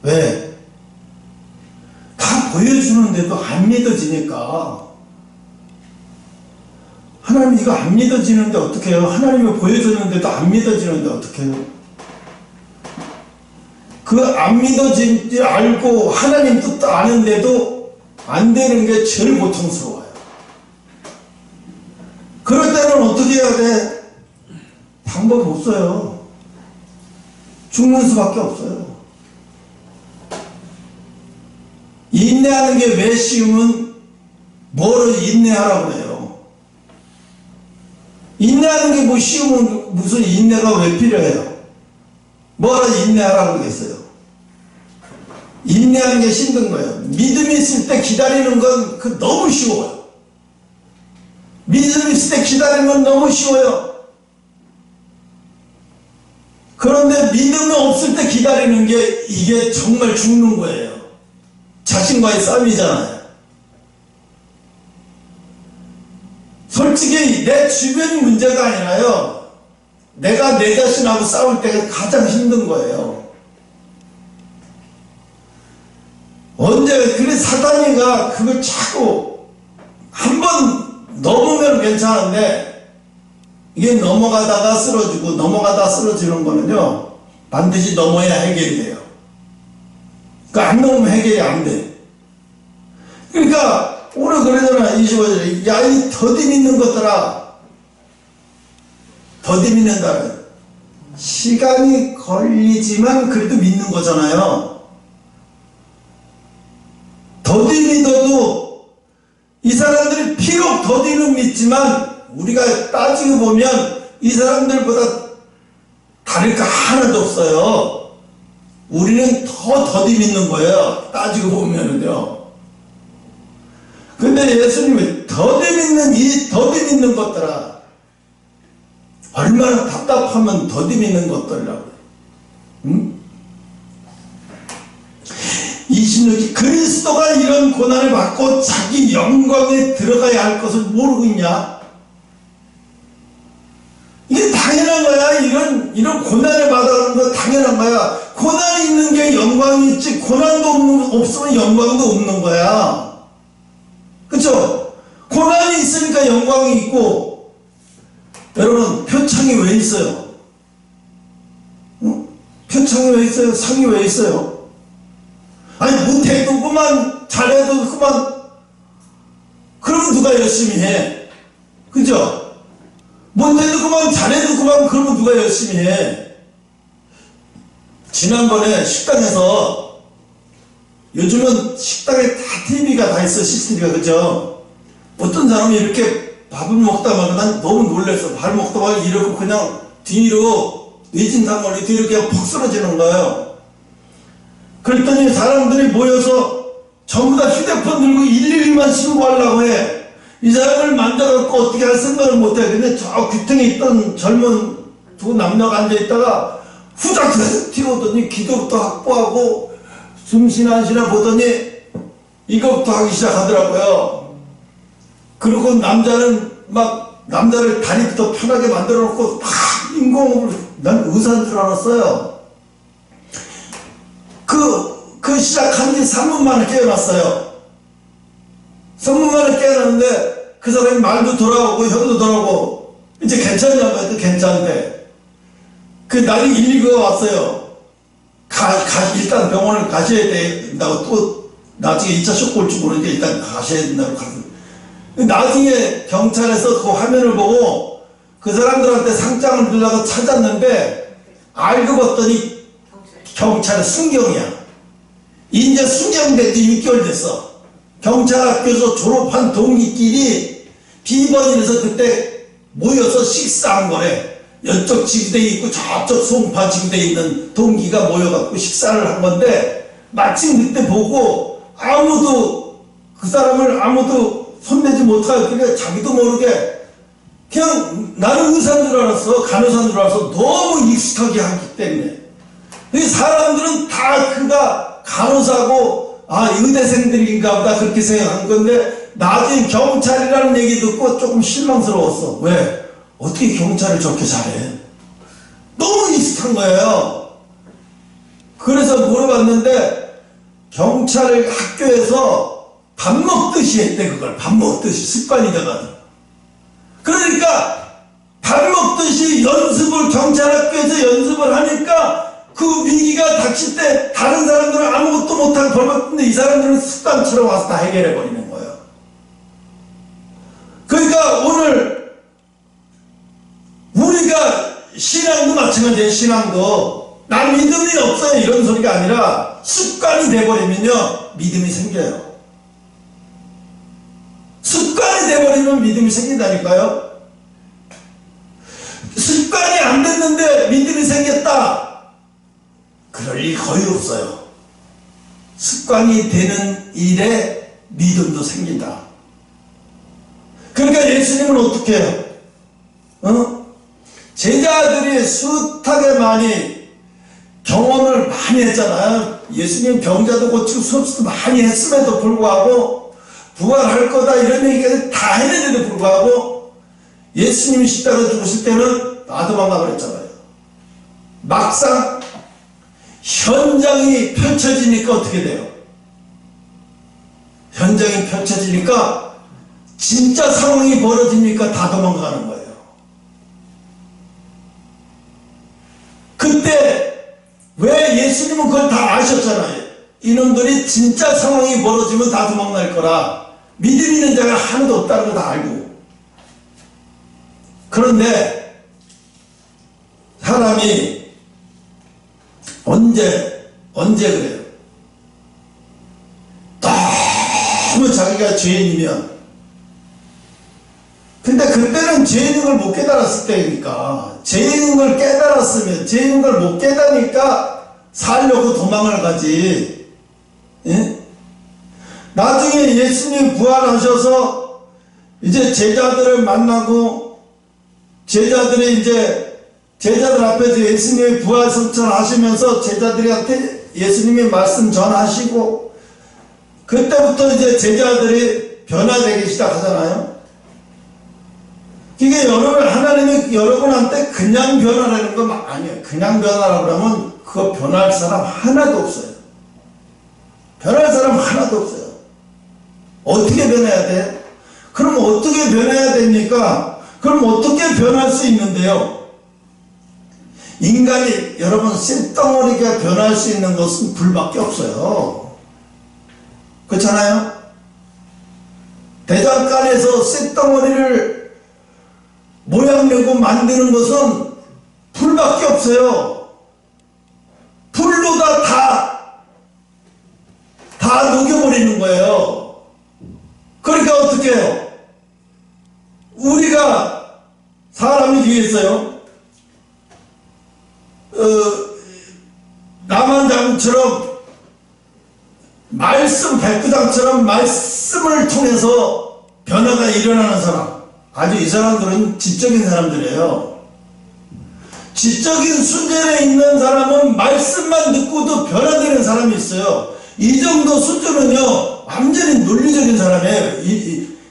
왜? 다 보여주는데도 안 믿어지니까. 하나님 이거 안 믿어지는데 어떻게 해요? 하나님이 보여줬는데도 안 믿어지는데 어떻게 해요? 그 안 믿어진 줄 알고 하나님 뜻도 아는데도 안 되는 게 제일 고통스러워요. 그럴 때는 어떻게 해야 돼? 방법이 없어요. 죽는 수밖에 없어요. 인내하는 게 왜 쉬우면 뭐를 인내하라고 그래요? 인내하는 게 뭐 쉬우면 무슨 인내가 왜 필요해요? 뭐라 인내하라고 그러겠어요? 인내하는 게 힘든 거예요. 믿음이 있을 때 기다리는 건 그 너무 쉬워요. 믿음이 있을 때 기다리는 건 너무 쉬워요. 그런데 믿음이 없을 때 기다리는 게 이게 정말 죽는 거예요. 자신과의 싸움이잖아요. 솔직히 내 주변이 문제가 아니라요. 내가 내 자신하고 싸울 때가 가장 힘든 거예요. 언제 그래 사단이가 그걸 자꾸 한 번 넘으면 괜찮은데 이게 넘어가다가 쓰러지고 넘어가다가 쓰러지는 거는요 반드시 넘어야 해결이 돼요. 그러니까 안 넘으면 해결이 안 돼. 그러니까 오늘 그러잖아. 25절에 야 이 더디 믿는 것들아, 더디 믿는다. 시간이 걸리지만 그래도 믿는 거잖아요. 더디 믿어도 이 사람들이 비록 더디는 믿지만 우리가 따지고 보면 이 사람들보다 다를 거 하나도 없어요. 우리는 더 더디 믿는 거예요. 따지고 보면은요. 근데 예수님이 더디 믿는 것들아, 얼마나 답답하면 더디 믿는 것들이라고. 응? 26절 그리스도가 이런 고난을 받고 자기 영광에 들어가야 할 것을 모르고 있냐? 이게 당연한 거야. 이런 고난을 받아가는 거 당연한 거야. 고난이 있는 게 영광이 있지, 고난도 없으면 영광도 없는 거야. 그쵸? 고난이 있으니까 영광이 있고. 여러분, 표창이 왜 있어요? 응? 표창이 왜 있어요? 상이 왜 있어요? 아니 못해도 그만, 잘해도 그만. 그러면 누가 열심히 해? 그죠? 못해도 그만, 뭐 자네도 그만 그러면 누가 열심히 해. 지난번에 식당에서, 요즘은 식당에 다 TV가 다 있어, CCTV가. 그죠? 어떤 사람이 이렇게 밥을 먹다가 난 너무 놀랬어. 밥 먹다가 이러고 그냥 뒤로 뇌진탕을 뒤로 그냥 퍽 쓰러지는 거예요. 그랬더니 사람들이 모여서 전부 다 휴대폰 들고 112만 신고하려고 해. 이 사람을 만져갖고 어떻게 할 생각을 못해. 근데 저 귀퉁에 있던 젊은 두 남녀가 앉아있다가 후닥 튀어오더니 기도부터 확보하고 숨쉬나 안 쉬나 보더니 이거부터 하기 시작하더라고요. 그리고 남자를 다리부터 편하게 만들어 놓고 막 인공호흡을, 난 의사인 줄 알았어요. 그 시작한 지 3분 만에 깨어났어요. 3분 만에 깨어났는데 그 사람이 말도 돌아오고 혀도 돌아오고 이제 괜찮냐고 해도 괜찮대. 그 날이 119가 왔어요. 일단 병원을 가셔야 된다고, 또 나중에 2차 쇼크 올지 모르니까 일단 가셔야 된다고 가서. 나중에 경찰에서 그 화면을 보고 그 사람들한테 상장을 주려고 찾았는데 알고 봤더니 경찰의 순경이야. 이제 순경된 지 6개월 됐어. 경찰학교에서 졸업한 동기끼리 비번이라서 그때 모여서 식사한 거래. 이쪽 지구대에 있고 저쪽 송파 지구대에 있는 동기가 모여갖고 식사를 한 건데, 마침 그때 보고 그 사람을 아무도 손대지 못하고 그냥 자기도 모르게 그냥 나는 의사인 줄 알았어. 간호사인 줄 알았어. 너무 익숙하게 하기 때문에. 이 사람들은 다 그가 간호사고 의대생들인가 보다 그렇게 생각한 건데, 나중에 경찰이라는 얘기 듣고 조금 실망스러웠어. 왜? 어떻게 경찰을 저렇게 잘해? 너무 익숙한 거예요. 그래서 물어봤는데 경찰을 학교에서 밥 먹듯이 했대. 그걸 밥 먹듯이 습관이 돼가지고. 그러니까 밥 먹듯이 경찰학교에서 연습을 하니까 그 위기가 닥칠 때 다른 사람들은 아무것도 못하고 벌벌는데 이 사람들은 습관처럼 와서 다 해결해 버리는 거예요. 그러니까 오늘 우리가 신앙도 마찬가지예요. 신앙도 난 믿음이 없어요 이런 소리가 아니라 습관이 돼버리면요 믿음이 생겨요. 습관이 돼버리면 믿음이 생긴다니까요. 습관이 안 됐는데 믿음이 생겼다, 그럴 일 거의 없어요. 습관이 되는 일에 믿음도 생긴다. 그러니까 예수님은 어떻게 해요? 제자들이 숱하게 많이 경험을 많이 했잖아요. 예수님 병자도 고치고 수업도 많이 했음에도 불구하고 부활할 거다 이런 얘기까지 다 했는데도 불구하고 예수님이 십자가에 죽으실 때는 도망가 그랬잖아요. 막상 현장이 펼쳐지니까 어떻게 돼요? 현장이 펼쳐지니까 진짜 상황이 벌어지니까 다 도망가는 거예요. 그때 왜 예수님은 그걸 다 아셨잖아요. 이놈들이 진짜 상황이 벌어지면 다 도망갈 거라. 믿음 있는 자가 하나도 없다는 거 다 알고. 그런데 사람이 언제 그래요? 너무 자기가 죄인이면. 근데 그때는 죄인인 걸 못 깨달았을 때니까. 죄인인 걸 깨달았으면, 죄인인 걸 못 깨달으니까 살려고 도망을 가지. 예? 나중에 예수님 부활하셔서 이제 제자들을 만나고, 제자들 앞에서 예수님의 부활 선천하시면서 제자들한테 예수님의 말씀 전하시고, 그때부터 이제 제자들이 변화되기 시작하잖아요. 이게 하나님이 여러분한테 그냥 변화라는 건 아니에요. 그냥 변화라고 하면 그거 변할 사람 하나도 없어요. 변할 사람 하나도 없어요. 어떻게 변해야 돼? 그럼 어떻게 변해야 됩니까? 그럼 어떻게 변할 수 있는데요? 인간이 여러분 쇳덩어리가 변할 수 있는 것은 불밖에 없어요. 그렇잖아요? 대장간에서 쇳덩어리를 모양 내고 만드는 것은 불밖에 없어요. 불로 다 녹여버리는 거예요. 그러니까 어떻게 해요? 우리가 사람이 뒤에서요, 남한장처럼 말씀 백구장처럼 말씀을 통해서 변화가 일어나는 사람, 아주 이 사람들은 지적인 사람들이에요. 지적인 수준에 있는 사람은 말씀만 듣고도 변화되는 사람이 있어요. 이 정도 수준은요 완전히 논리적인 사람이에요.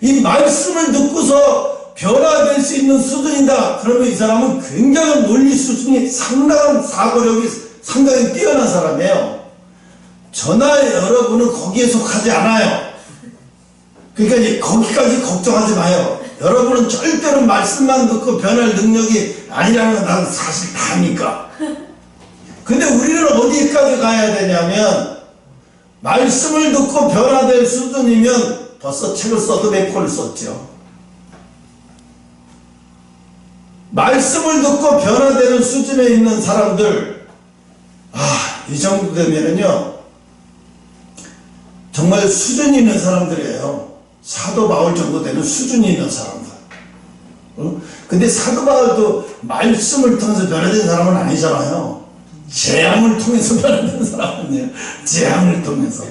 이 말씀을 듣고서 변화될 수 있는 수준이다. 그러면 이 사람은 굉장한 논리 수준이 상당한 사고력이 상당히 뛰어난 사람이에요. 저나 여러분은 거기에 속하지 않아요. 그러니까 거기까지 걱정하지 마요. 여러분은 절대로 말씀만 듣고 변할 능력이 아니라는 건 나는 사실 다 아니까. 근데 우리는 어디까지 가야 되냐면, 말씀을 듣고 변화될 수준이면 벌써 책을 써도 맥콜을 썼죠. 말씀을 듣고 변화되는 수준에 있는 사람들, 이 정도 되면은요 정말 수준이 있는 사람들이에요. 사도 바울 정도 되는 수준이 있는 사람들. 근데 사도 바울도 말씀을 통해서 변화된 사람은 아니잖아요. 재앙을 통해서 변화된 사람이에요. 재앙을 통해서.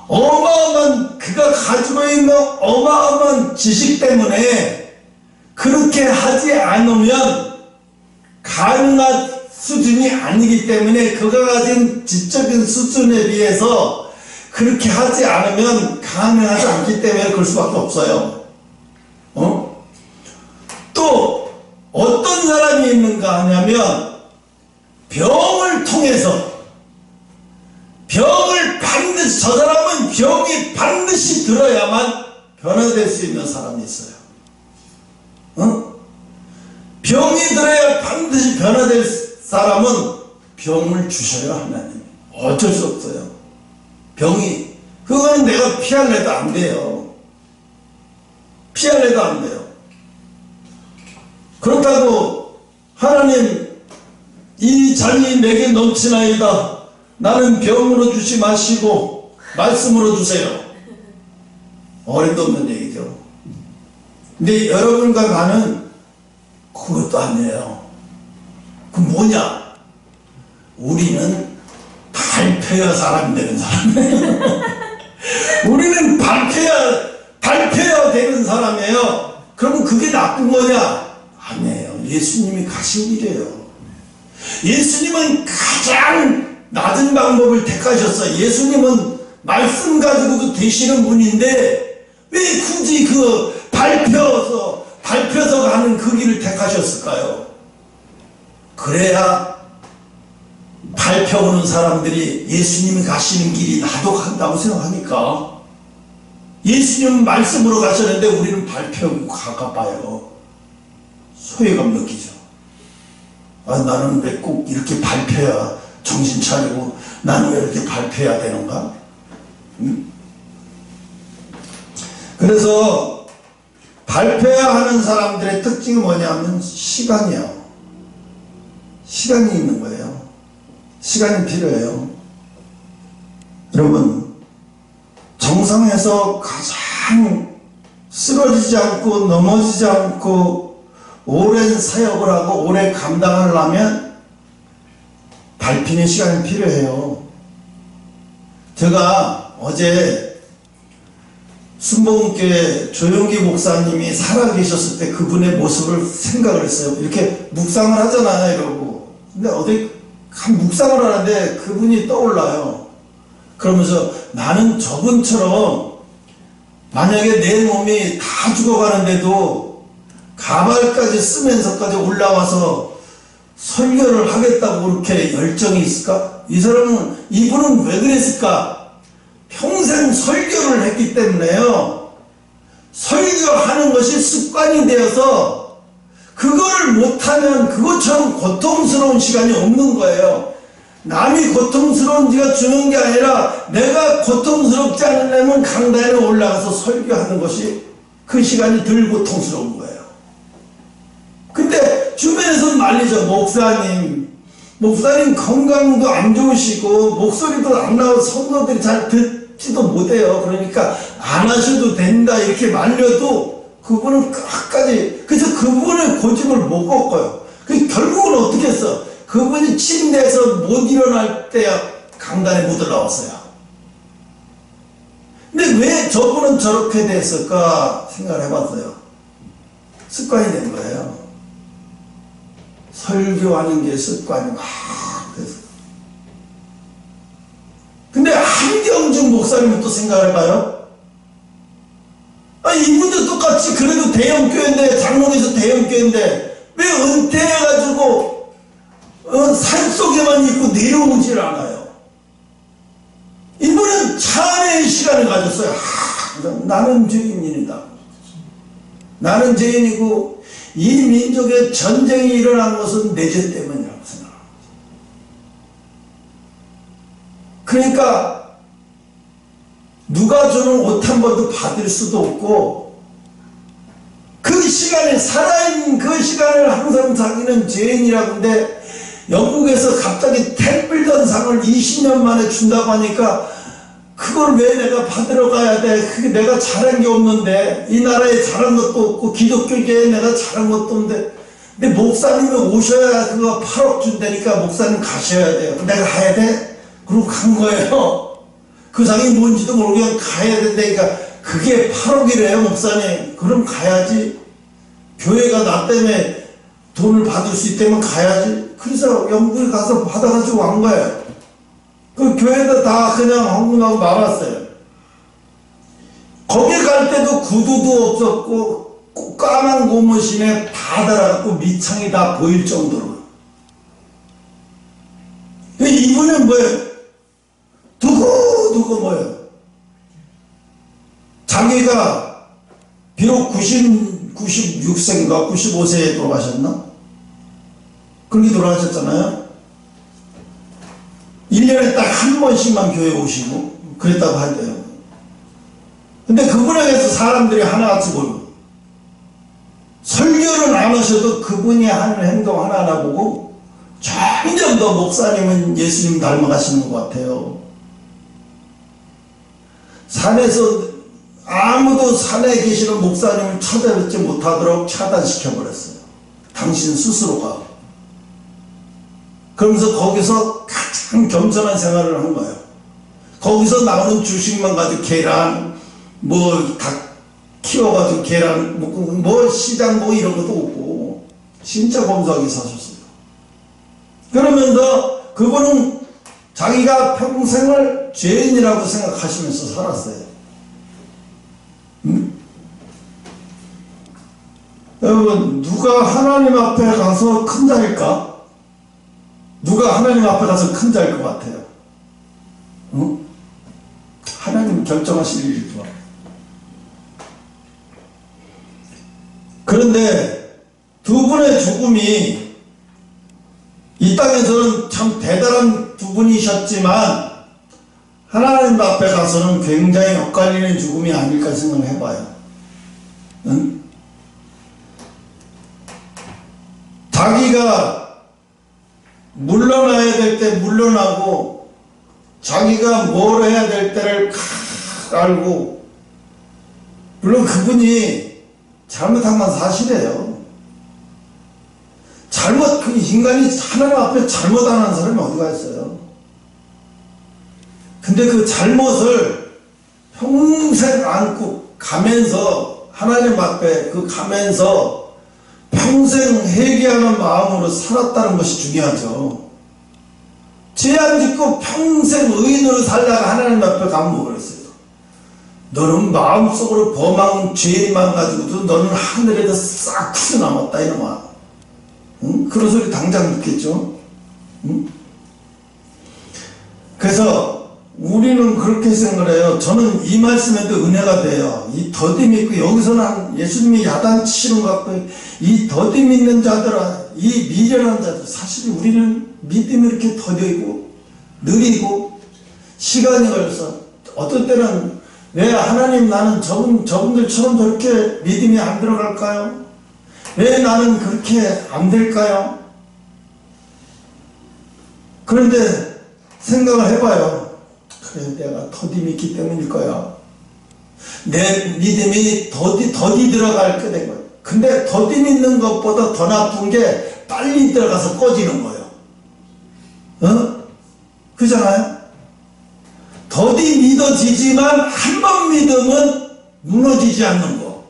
어마어마한, 그가 가지고 있는 어마어마한 지식 때문에 그렇게 하지 않으면 가능한 수준이 아니기 때문에, 그가 가진 지적인 수준에 비해서 그렇게 하지 않으면 가능하지 않기 때문에 그럴 수밖에 없어요. 또 어떤 사람이 있는가 하냐면, 병을 통해서, 병을 반드시, 저 사람은 병이 반드시 들어야만 변화될 수 있는 사람이 있어요. 병이 들어야 반드시 변화될 사람은 병을 주셔요, 하나님. 어쩔 수 없어요. 병이, 그거는 내가 피할래도 안 돼요. 피할래도 안 돼요. 그렇다고 하나님, 이 잔이 내게 넘치나이다, 나는 병으로 주지 마시고 말씀으로 주세요. 어림도 없는 얘기죠. 근데 여러분과 나는 그것도 아니에요. 그 뭐냐? 우리는 발표야 사람이 되는 사람이에요. 우리는 발표야 되는 사람이에요. 그러면 그게 나쁜 거냐? 아니에요. 예수님이 가신 길이에요. 예수님은 가장 낮은 방법을 택하셨어요. 예수님은 말씀 가지고도 되시는 분인데 왜 굳이 그 발표서 가는 그 길을 택하셨을까요? 그래야 발표하는 사람들이 예수님이 가시는 길이 나도 간다고 생각하니까. 예수님은 말씀으로 가셨는데 우리는 발표하고 가봐요. 소외감 느끼죠. 나는 왜 꼭 이렇게 발표해야 정신 차리고, 나는 왜 이렇게 발표해야 되는가? 그래서 발표해야 하는 사람들의 특징이 뭐냐면 시간이요. 시간이 있는 거예요. 시간이 필요해요. 여러분, 정상에서 가장 쓰러지지 않고 넘어지지 않고 오랜 사역을 하고 오래 감당하려면 밟히는 시간이 필요해요. 제가 어제 순복음교회 조용기 목사님이 살아계셨을 때 그분의 모습을 생각을 했어요. 이렇게 묵상을 하잖아요, 이러고. 근데 어디 한 묵상을 하는데 그분이 떠올라요. 그러면서 나는 저분처럼 만약에 내 몸이 다 죽어가는데도 가발까지 쓰면서까지 올라와서 설교를 하겠다고 그렇게 열정이 있을까? 이분은 왜 그랬을까? 평생 설교를 했기 때문에요. 설교하는 것이 습관이 되어서 그거를 못하면 그것처럼 고통스러운 시간이 없는 거예요. 남이 고통스러운 지가 주는 게 아니라 내가 고통스럽지 않으려면 강단에 올라가서 설교하는 것이 그 시간이 덜 고통스러운 거예요. 말리죠. 목사님 건강도 안 좋으시고 목소리도 안 나와서 성도들이 잘 듣지도 못해요. 그러니까 안 하셔도 된다 이렇게 말려도 그분은 끝까지, 그래서 그분의 고집을 못 꺾어요. 결국은 어떻게 했어? 그분이 침대에서 못 일어날 때 강단에 못 올라왔어요. 근데 왜 저분은 저렇게 됐을까 생각을 해봤어요. 습관이 된 거예요. 설교하는 게 습관이 막 됐어요. 근데 한경중 목사님은 또 생각을 해봐요. 이분도 똑같이 그래도 대형교회인데, 장롱에서 대형교회인데 왜 은퇴해가지고 산속에만 있고 내려오질 않아요? 이분은 참회의 시간을 가졌어요. 나는 죄인이다. 나는 죄인이고 이 민족에 전쟁이 일어난 것은 내 죄 때문이라고 생각합니다. 그러니까 누가 주는 옷 한 번도 받을 수도 없고, 그 시간에 살아있는 그 시간을 항상 자기는 죄인이라고. 근데 영국에서 갑자기 템플던 상을 20년 만에 준다고 하니까 그걸 왜 내가 받으러 가야 돼? 그게 내가 잘한 게 없는데, 이 나라에 잘한 것도 없고 기독교계에 내가 잘한 것도 없는데, 근데 목사님이 오셔야 그거 8억 준다니까 목사님 가셔야 돼요. 내가 가야 돼? 그러고 간 거예요. 그 상이 뭔지도 모르고 그냥 가야 된다니까. 그게 8억이래요 목사님. 그럼 가야지. 교회가 나 때문에 돈을 받을 수 있다면 가야지. 그래서 영국에 가서 받아가지고 간 거예요. 그 교회도 다 그냥 헌금하고 말았어요. 거기 갈 때도 구두도 없었고 까만 고무신에 다 달아갖고 밑창이 다 보일 정도로. 이분은 뭐예요? 두고 뭐예요? 자기가 비록 96세인가 95세에 돌아가셨나? 그렇게 돌아가셨잖아요. 1년에 딱 한 번씩만 교회 오시고 그랬다고 하대요. 근데 그분에게서 사람들이 하나같이 보고, 설교는 안 하셔도 그분이 하는 행동 하나하나 보고 점점 더 목사님은 예수님 닮아가시는 것 같아요. 산에서 아무도 산에 계시는 목사님을 찾아뵙지 못하도록 차단시켜버렸어요. 당신 스스로가. 그러면서 거기서 가장 겸손한 생활을 한 거예요. 거기서 나오는 주식만 가지고 계란, 닭 키워가지고 계란 먹고, 시장 이런 것도 없고, 진짜 검소하게 사셨어요. 그러면서 그분은 자기가 평생을 죄인이라고 생각하시면서 살았어요. 여러분, 누가 하나님 앞에 가서 큰 자일까? 누가 하나님 앞에 가서 큰 자일 것 같아요? 하나님 결정하실 일이죠. 그런데 두 분의 죽음이 이 땅에서는 참 대단한 두 분이셨지만 하나님 앞에 가서는 굉장히 엇갈리는 죽음이 아닐까 생각을 해봐요. 응? 자기가 물러나야 될 때 물러나고, 자기가 뭘 해야 될 때를 알고, 물론 그분이 잘못한 건 사실이에요. 그 인간이 하나님 앞에 잘못 안 하는 사람이 어디가 있어요? 근데 그 잘못을 평생 안고 가면서, 하나님 앞에 가면서 평생 회개하는 마음으로 살았다는 것이 중요하죠. 죄 안 짓고 평생 의인으로 살다가 하나님 앞에 가면 그랬어요. 너는 마음속으로 범한 죄만 가지고도 너는 하늘에다 싹 튀어 남았다 이놈아. 응? 그런 소리 당장 듣겠죠. 응? 그래서 우리는 그렇게 생각을 해요. 저는 이 말씀에도 은혜가 돼요. 이 더딤 있고, 여기서는 예수님이 야단치시는 것 같고, 이 더딤 있는 자들아, 이 미련한 자들, 사실 우리는 믿음이 이렇게 더디고 느리고 시간이 걸려서, 어떤 때는 왜 하나님 나는 저분들처럼 저렇게 믿음이 안 들어갈까요? 왜 나는 그렇게 안 될까요? 그런데 생각을 해봐요. 그래, 내가 더디 있기 때문일 거야. 내 믿음이 더디 들어갈 게 된 거야. 근데 더디 믿는 것보다 더 나쁜 게 빨리 들어가서 꺼지는 거예요. 그잖아요? 더디 믿어지지만 한 번 믿으면 무너지지 않는 거.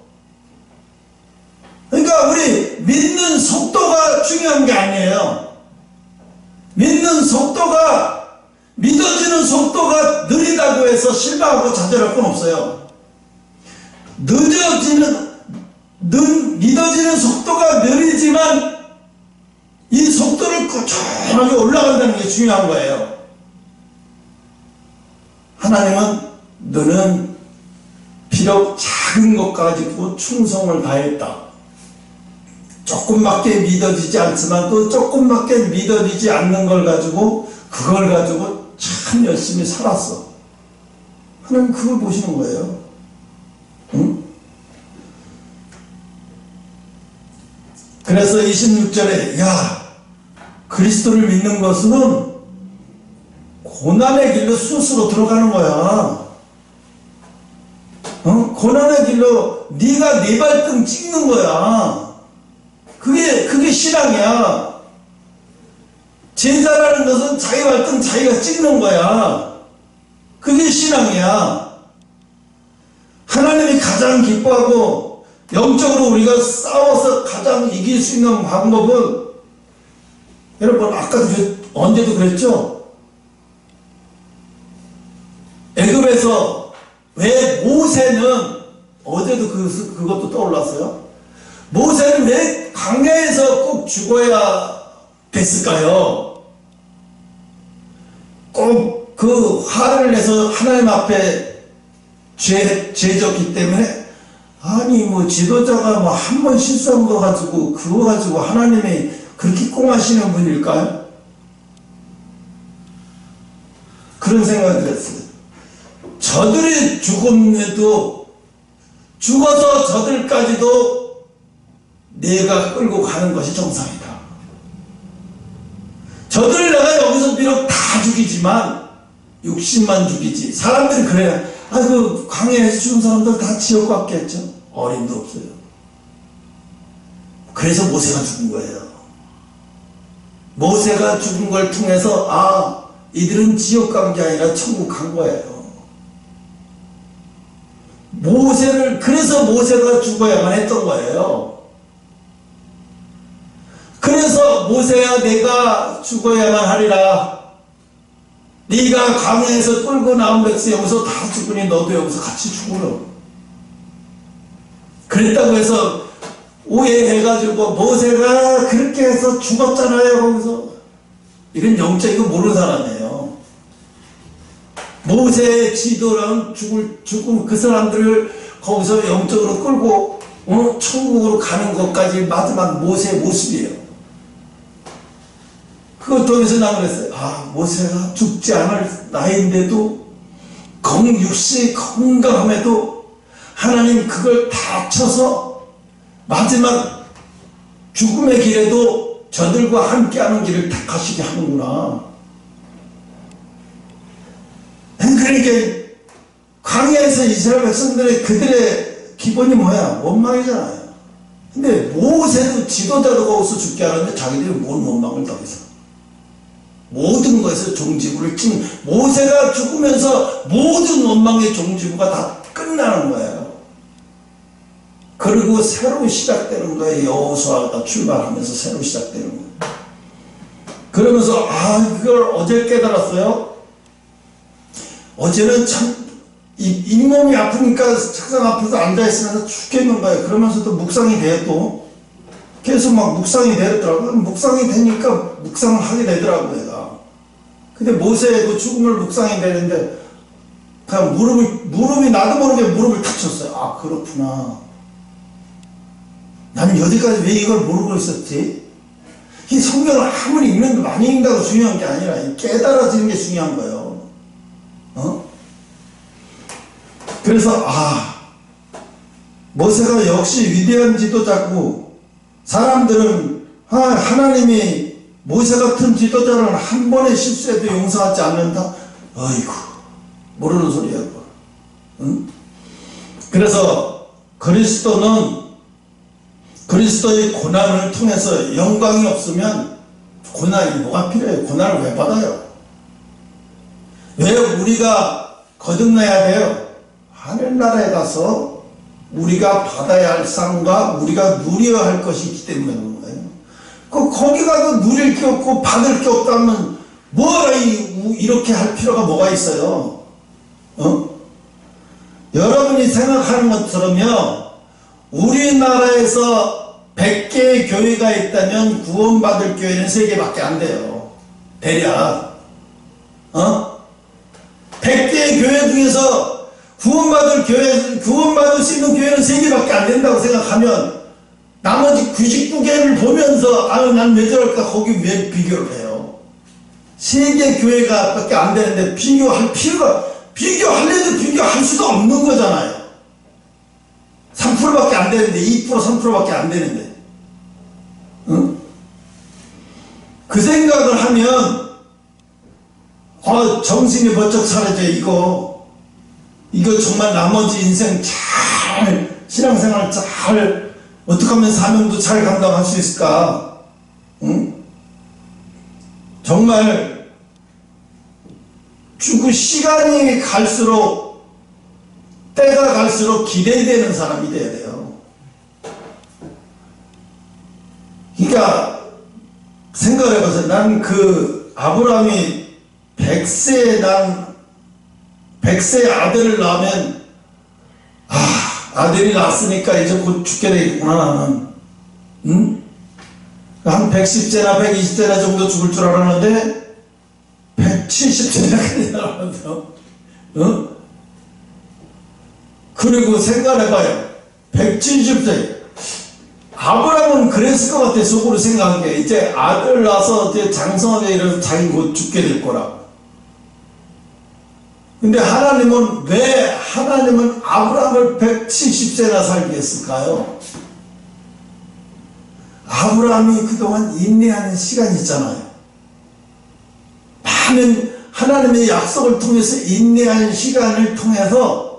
그러니까 우리 믿는 속도가 중요한 게 아니에요. 믿는 속도가, 믿어지는 속도가 느리다고 해서 실망하고 좌절할 건 없어요. 믿어지는 속도가 느리지만 이 속도를 꾸준하게 올라간다는 게 중요한 거예요. 하나님은 너는 비록 작은 것 가지고 충성을 다했다. 조금밖에 믿어지지 않지만 그 조금밖에 믿어지지 않는 걸 가지고 그걸 가지고 참 열심히 살았어. 하나님 그걸 보시는 거예요. 응? 그래서 26절에 야 그리스도를 믿는 것은 고난의 길로 스스로 들어가는 거야. 고난의 길로 네가 네 발등 찍는 거야. 그게 신앙이야. 제자라는 것은 자기 발등 자기가 찍는 거야. 그게 신앙이야. 하나님이 가장 기뻐하고 영적으로 우리가 싸워서 가장 이길 수 있는 방법은 여러분 아까도 언제도 그랬죠? 애굽에서 왜 모세는 어제도 그것도 떠올랐어요. 모세는 왜 광야에서 꼭 죽어야 됐을까요? 꼭 그 화를 내서 하나님 앞에 죄졌기 때문에 아니 뭐 지도자가 뭐 한 번 실수한 거 가지고 그거 가지고 하나님이 그렇게 꽁하시는 분일까요? 그런 생각이 들었어요. 저들의 죽음에도 죽어서 저들까지도 내가 끌고 가는 것이 정상이다. 저들을 내가 여기서 비록 다 죽이지만 육신만 죽이지. 사람들이 그래요. 그 광야에서 죽은 사람들 다 지옥 갔겠죠. 어림도 없어요. 그래서 모세가 죽은 거예요. 모세가 죽은 걸 통해서 이들은 지옥 간 게 아니라 천국 간 거예요. 그래서 모세가 죽어야만 했던 거예요. 그래서 모세야 내가 죽어야만 하리라. 네가 광야에서 끌고 나온 백성 여기서 다 죽으니 너도 여기서 같이 죽으라. 그랬다고 해서 오해해가지고 모세가 그렇게 해서 죽었잖아요. 거기서 이건 영적인 거 모르는 사람이에요. 모세의 지도랑 죽은 그 사람들을 거기서 영적으로 끌고 천국으로 가는 것까지 마지막 모세의 모습이에요. 그것 통해서 나 그랬어요. 모세가 죽지 않을 나이인데도 육신이 건강함에도 하나님 그걸 다 쳐서 마지막 죽음의 길에도 저들과 함께하는 길을 택하시게 하는구나. 그러니까 광야에서 이스라엘 백성들의 그들의 기본이 뭐야? 원망이잖아요. 근데 모세도 지도자도 거기서 죽게 하는데 자기들이 뭔 원망을 더해서 모든 것에서 종지부를 친 모세가 죽으면서 모든 원망의 종지부가 다 끝나는 거예요. 그리고 새로 시작되는 거예요. 여호수아가 출발하면서 새로 시작되는 거예요. 그러면서 그걸 어제 깨달았어요. 어제는 참 잇몸이 아프니까 책상 앞에서 앉아있으면서 죽겠는 거예요. 그러면서도 묵상이 돼요. 또 계속 막 묵상이 되더라고요. 묵상이 되니까 묵상을 하게 되더라고요. 근데 모세의 그 죽음을 묵상이 되는데 그냥 무릎이 나도 모르게 무릎을 다쳤어요. 그렇구나. 나는 여태까지 왜 이걸 모르고 있었지? 이 성경을 아무리 읽는데 많이 읽는다고 중요한 게 아니라 깨달아지는 게 중요한 거예요. 그래서 모세가 역시 위대한 지도자고 사람들은 하나님이 모세 같은 지도자는 한 번의 실수에도 용서하지 않는다? 어이구, 모르는 소리야, 그거. 응? 그래서 그리스도는 그리스도의 고난을 통해서 영광이 없으면 고난이 뭐가 필요해요? 고난을 왜 받아요? 왜 우리가 거듭나야 돼요? 하늘나라에 가서 우리가 받아야 할 상과 우리가 누려야 할 것이 있기 때문에 그런 거예요. 거기 가서 누릴 게 없고 받을 게 없다면 뭐라 이렇게 할 필요가 뭐가 있어요? 여러분이 생각하는 것처럼요, 우리나라에서 100개의 교회가 있다면 구원받을 교회는 3개밖에 안 돼요. 대략. 100개의 교회 중에서 구원받을 수 있는 교회는 3개밖에 안 된다고 생각하면 나머지 99개를 보면서 난 왜 저럴까? 거기 왜 비교를 해요? 3개 교회가 밖에 안 되는데 비교하려도 비교할 수도 없는 거잖아요. 3%밖에 안 되는데, 2%, 3%밖에 안 되는데. 응? 그 생각을 하면, 정신이 번쩍 사라져, 이거 정말 나머지 인생 신앙생활 어떻게 하면 사명도 잘 감당할 수 있을까? 응? 정말, 시간이 갈수록, 때가 갈수록 기대되는 사람이 돼야 돼요. 그러니까 생각을 해보세요. 난 아브라함이 100세에 아들을 낳으면 아들이 낳았으니까 이제 곧 죽게 되겠구나 나는. 응? 한 110세나 120세나 정도 죽을 줄 알았는데 170세나 알았어. 응? 그리고 생각해봐요. 170세. 아브라함은 그랬을 것 같아. 속으로 생각한 게 이제 아들 낳아서 이제 장성하게 이래서 자기 곧 죽게 될 거라고. 근데 왜 하나님은 아브라함을 170세나 살게 했을까요? 아브라함이 그동안 인내하는 시간이 있잖아요. 많은 하나님의 약속을 통해서 인내하는 시간을 통해서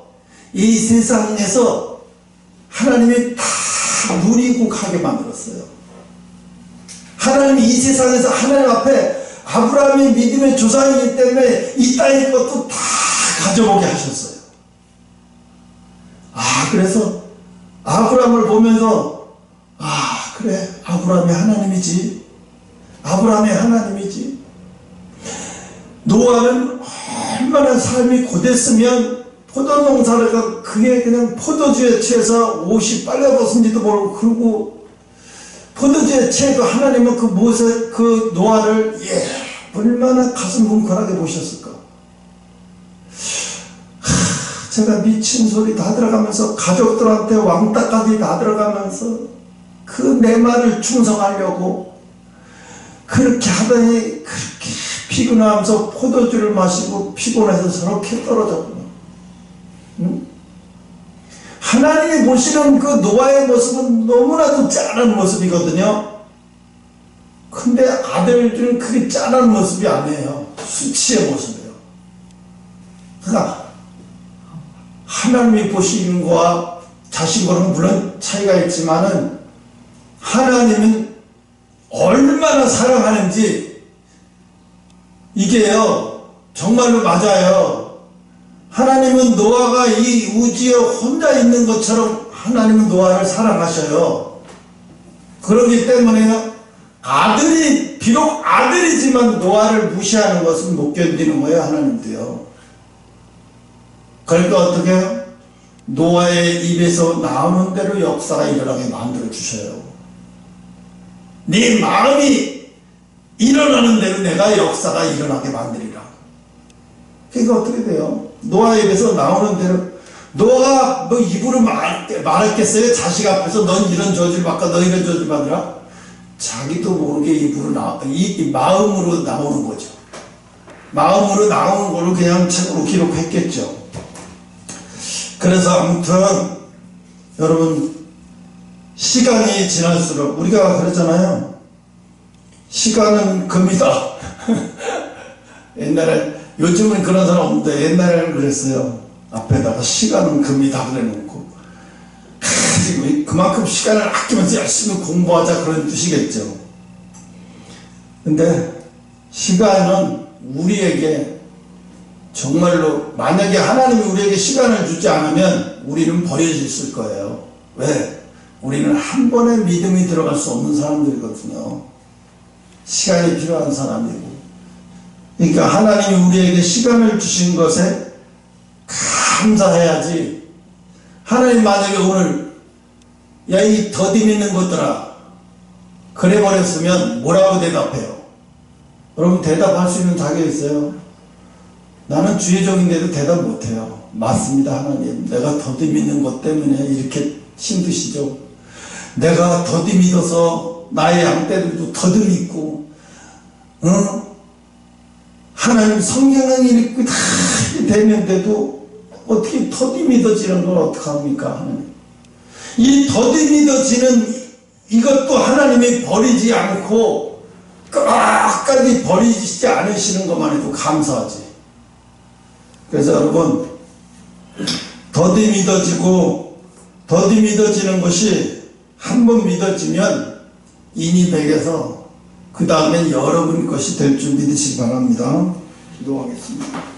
이 세상에서 하나님이 다 누리고 가게 만들었어요. 하나님이 이 세상에서 하나님 앞에 아브라함이 믿음의 조상이기 때문에 이 땅의 것도 다 가져보게 하셨어요. 그래서 아브라함을 보면서 그래, 아브라함이 하나님이지. 아브라함이 하나님이지. 노아는 얼마나 삶이 고됐으면 포도농사를 그게 그냥 포도주에 취해서 옷이 빨려벗은지도 모르고, 그러고 포도주에 취해도 하나님은 그 노아를 얼마나 가슴 뭉클하게 보셨을까. 제가 미친 소리 다 들어가면서 가족들한테 왕따까지 다 들어가면서 내 말을 충성하려고 그렇게 하더니 그렇게 피곤하면서 포도주를 마시고 피곤해서 저렇게 떨어졌구나. 응? 하나님이 보시는 그 노아의 모습은 너무나도 짠한 모습이거든요. 근데 아들들은 그게 짠한 모습이 아니에요. 수치의 모습이에요. 그러니까 하나님이 보시는 거와 자신과는 물론 차이가 있지만은 하나님은 얼마나 사랑하는지 이게요 정말로 맞아요. 하나님은 노아가 이 우주에 혼자 있는 것처럼 하나님은 노아를 사랑하셔요. 그렇기 때문에 비록 아들이지만 노아를 무시하는 것은 못 견디는 거예요. 하나님도요. 그러니까 어떻게 해요? 노아의 입에서 나오는 대로 역사가 일어나게 만들어 주셔요. 네 마음이 일어나는 대로 내가 역사가 일어나게 만들리라. 그러니까 어떻게 돼요? 노아의 입에서 나오는 대로. 노아가 뭐 입으로 말했겠어요? 자식 앞에서 넌 이런 저주를 받고 너 이런 저주를 받으라? 자기도 모르게 입으로 이 마음으로 나오는 거죠. 마음으로 나오는 걸로 그냥 책으로 기록했겠죠. 그래서 아무튼 여러분 시간이 지날수록 우리가 그랬잖아요. 시간은 금이다. 옛날에, 요즘은 그런 사람 없는데 옛날에는 그랬어요. 앞에다가 시간은 금이다 그래놓고 지금 그만큼 시간을 아끼면서 열심히 공부하자 그런 뜻이겠죠. 근데 시간은 우리에게 정말로, 만약에 하나님이 우리에게 시간을 주지 않으면 우리는 버려졌을 거예요. 왜? 우리는 한 번에 믿음이 들어갈 수 없는 사람들이거든요. 시간이 필요한 사람이고. 그러니까 하나님이 우리에게 시간을 주신 것에 감사해야지. 하나님 만약에 오늘 야 이 더디 믿는 것들아 그래 버렸으면 뭐라고 대답해요? 여러분 대답할 수 있는 자격이 있어요? 나는 주의적인데도 대답 못해요. 맞습니다 하나님, 내가 더디 믿는 것 때문에 이렇게 힘드시죠. 내가 더디 믿어서 나의 양떼들도 더디 믿고 하나님 성경은 읽고 다 되는데도 어떻게 더디 믿어지는 걸 어떡합니까 하나님? 이 더디 믿어지는 이것도 하나님이 버리지 않고 끝까지 버리지 않으시는 것만 해도 감사하지. 그래서 여러분 더디 믿어지는 것이 한 번 믿어지면 인이 백에서 그 다음엔 여러분 것이 될 줄 믿으시기 바랍니다. 기도하겠습니다.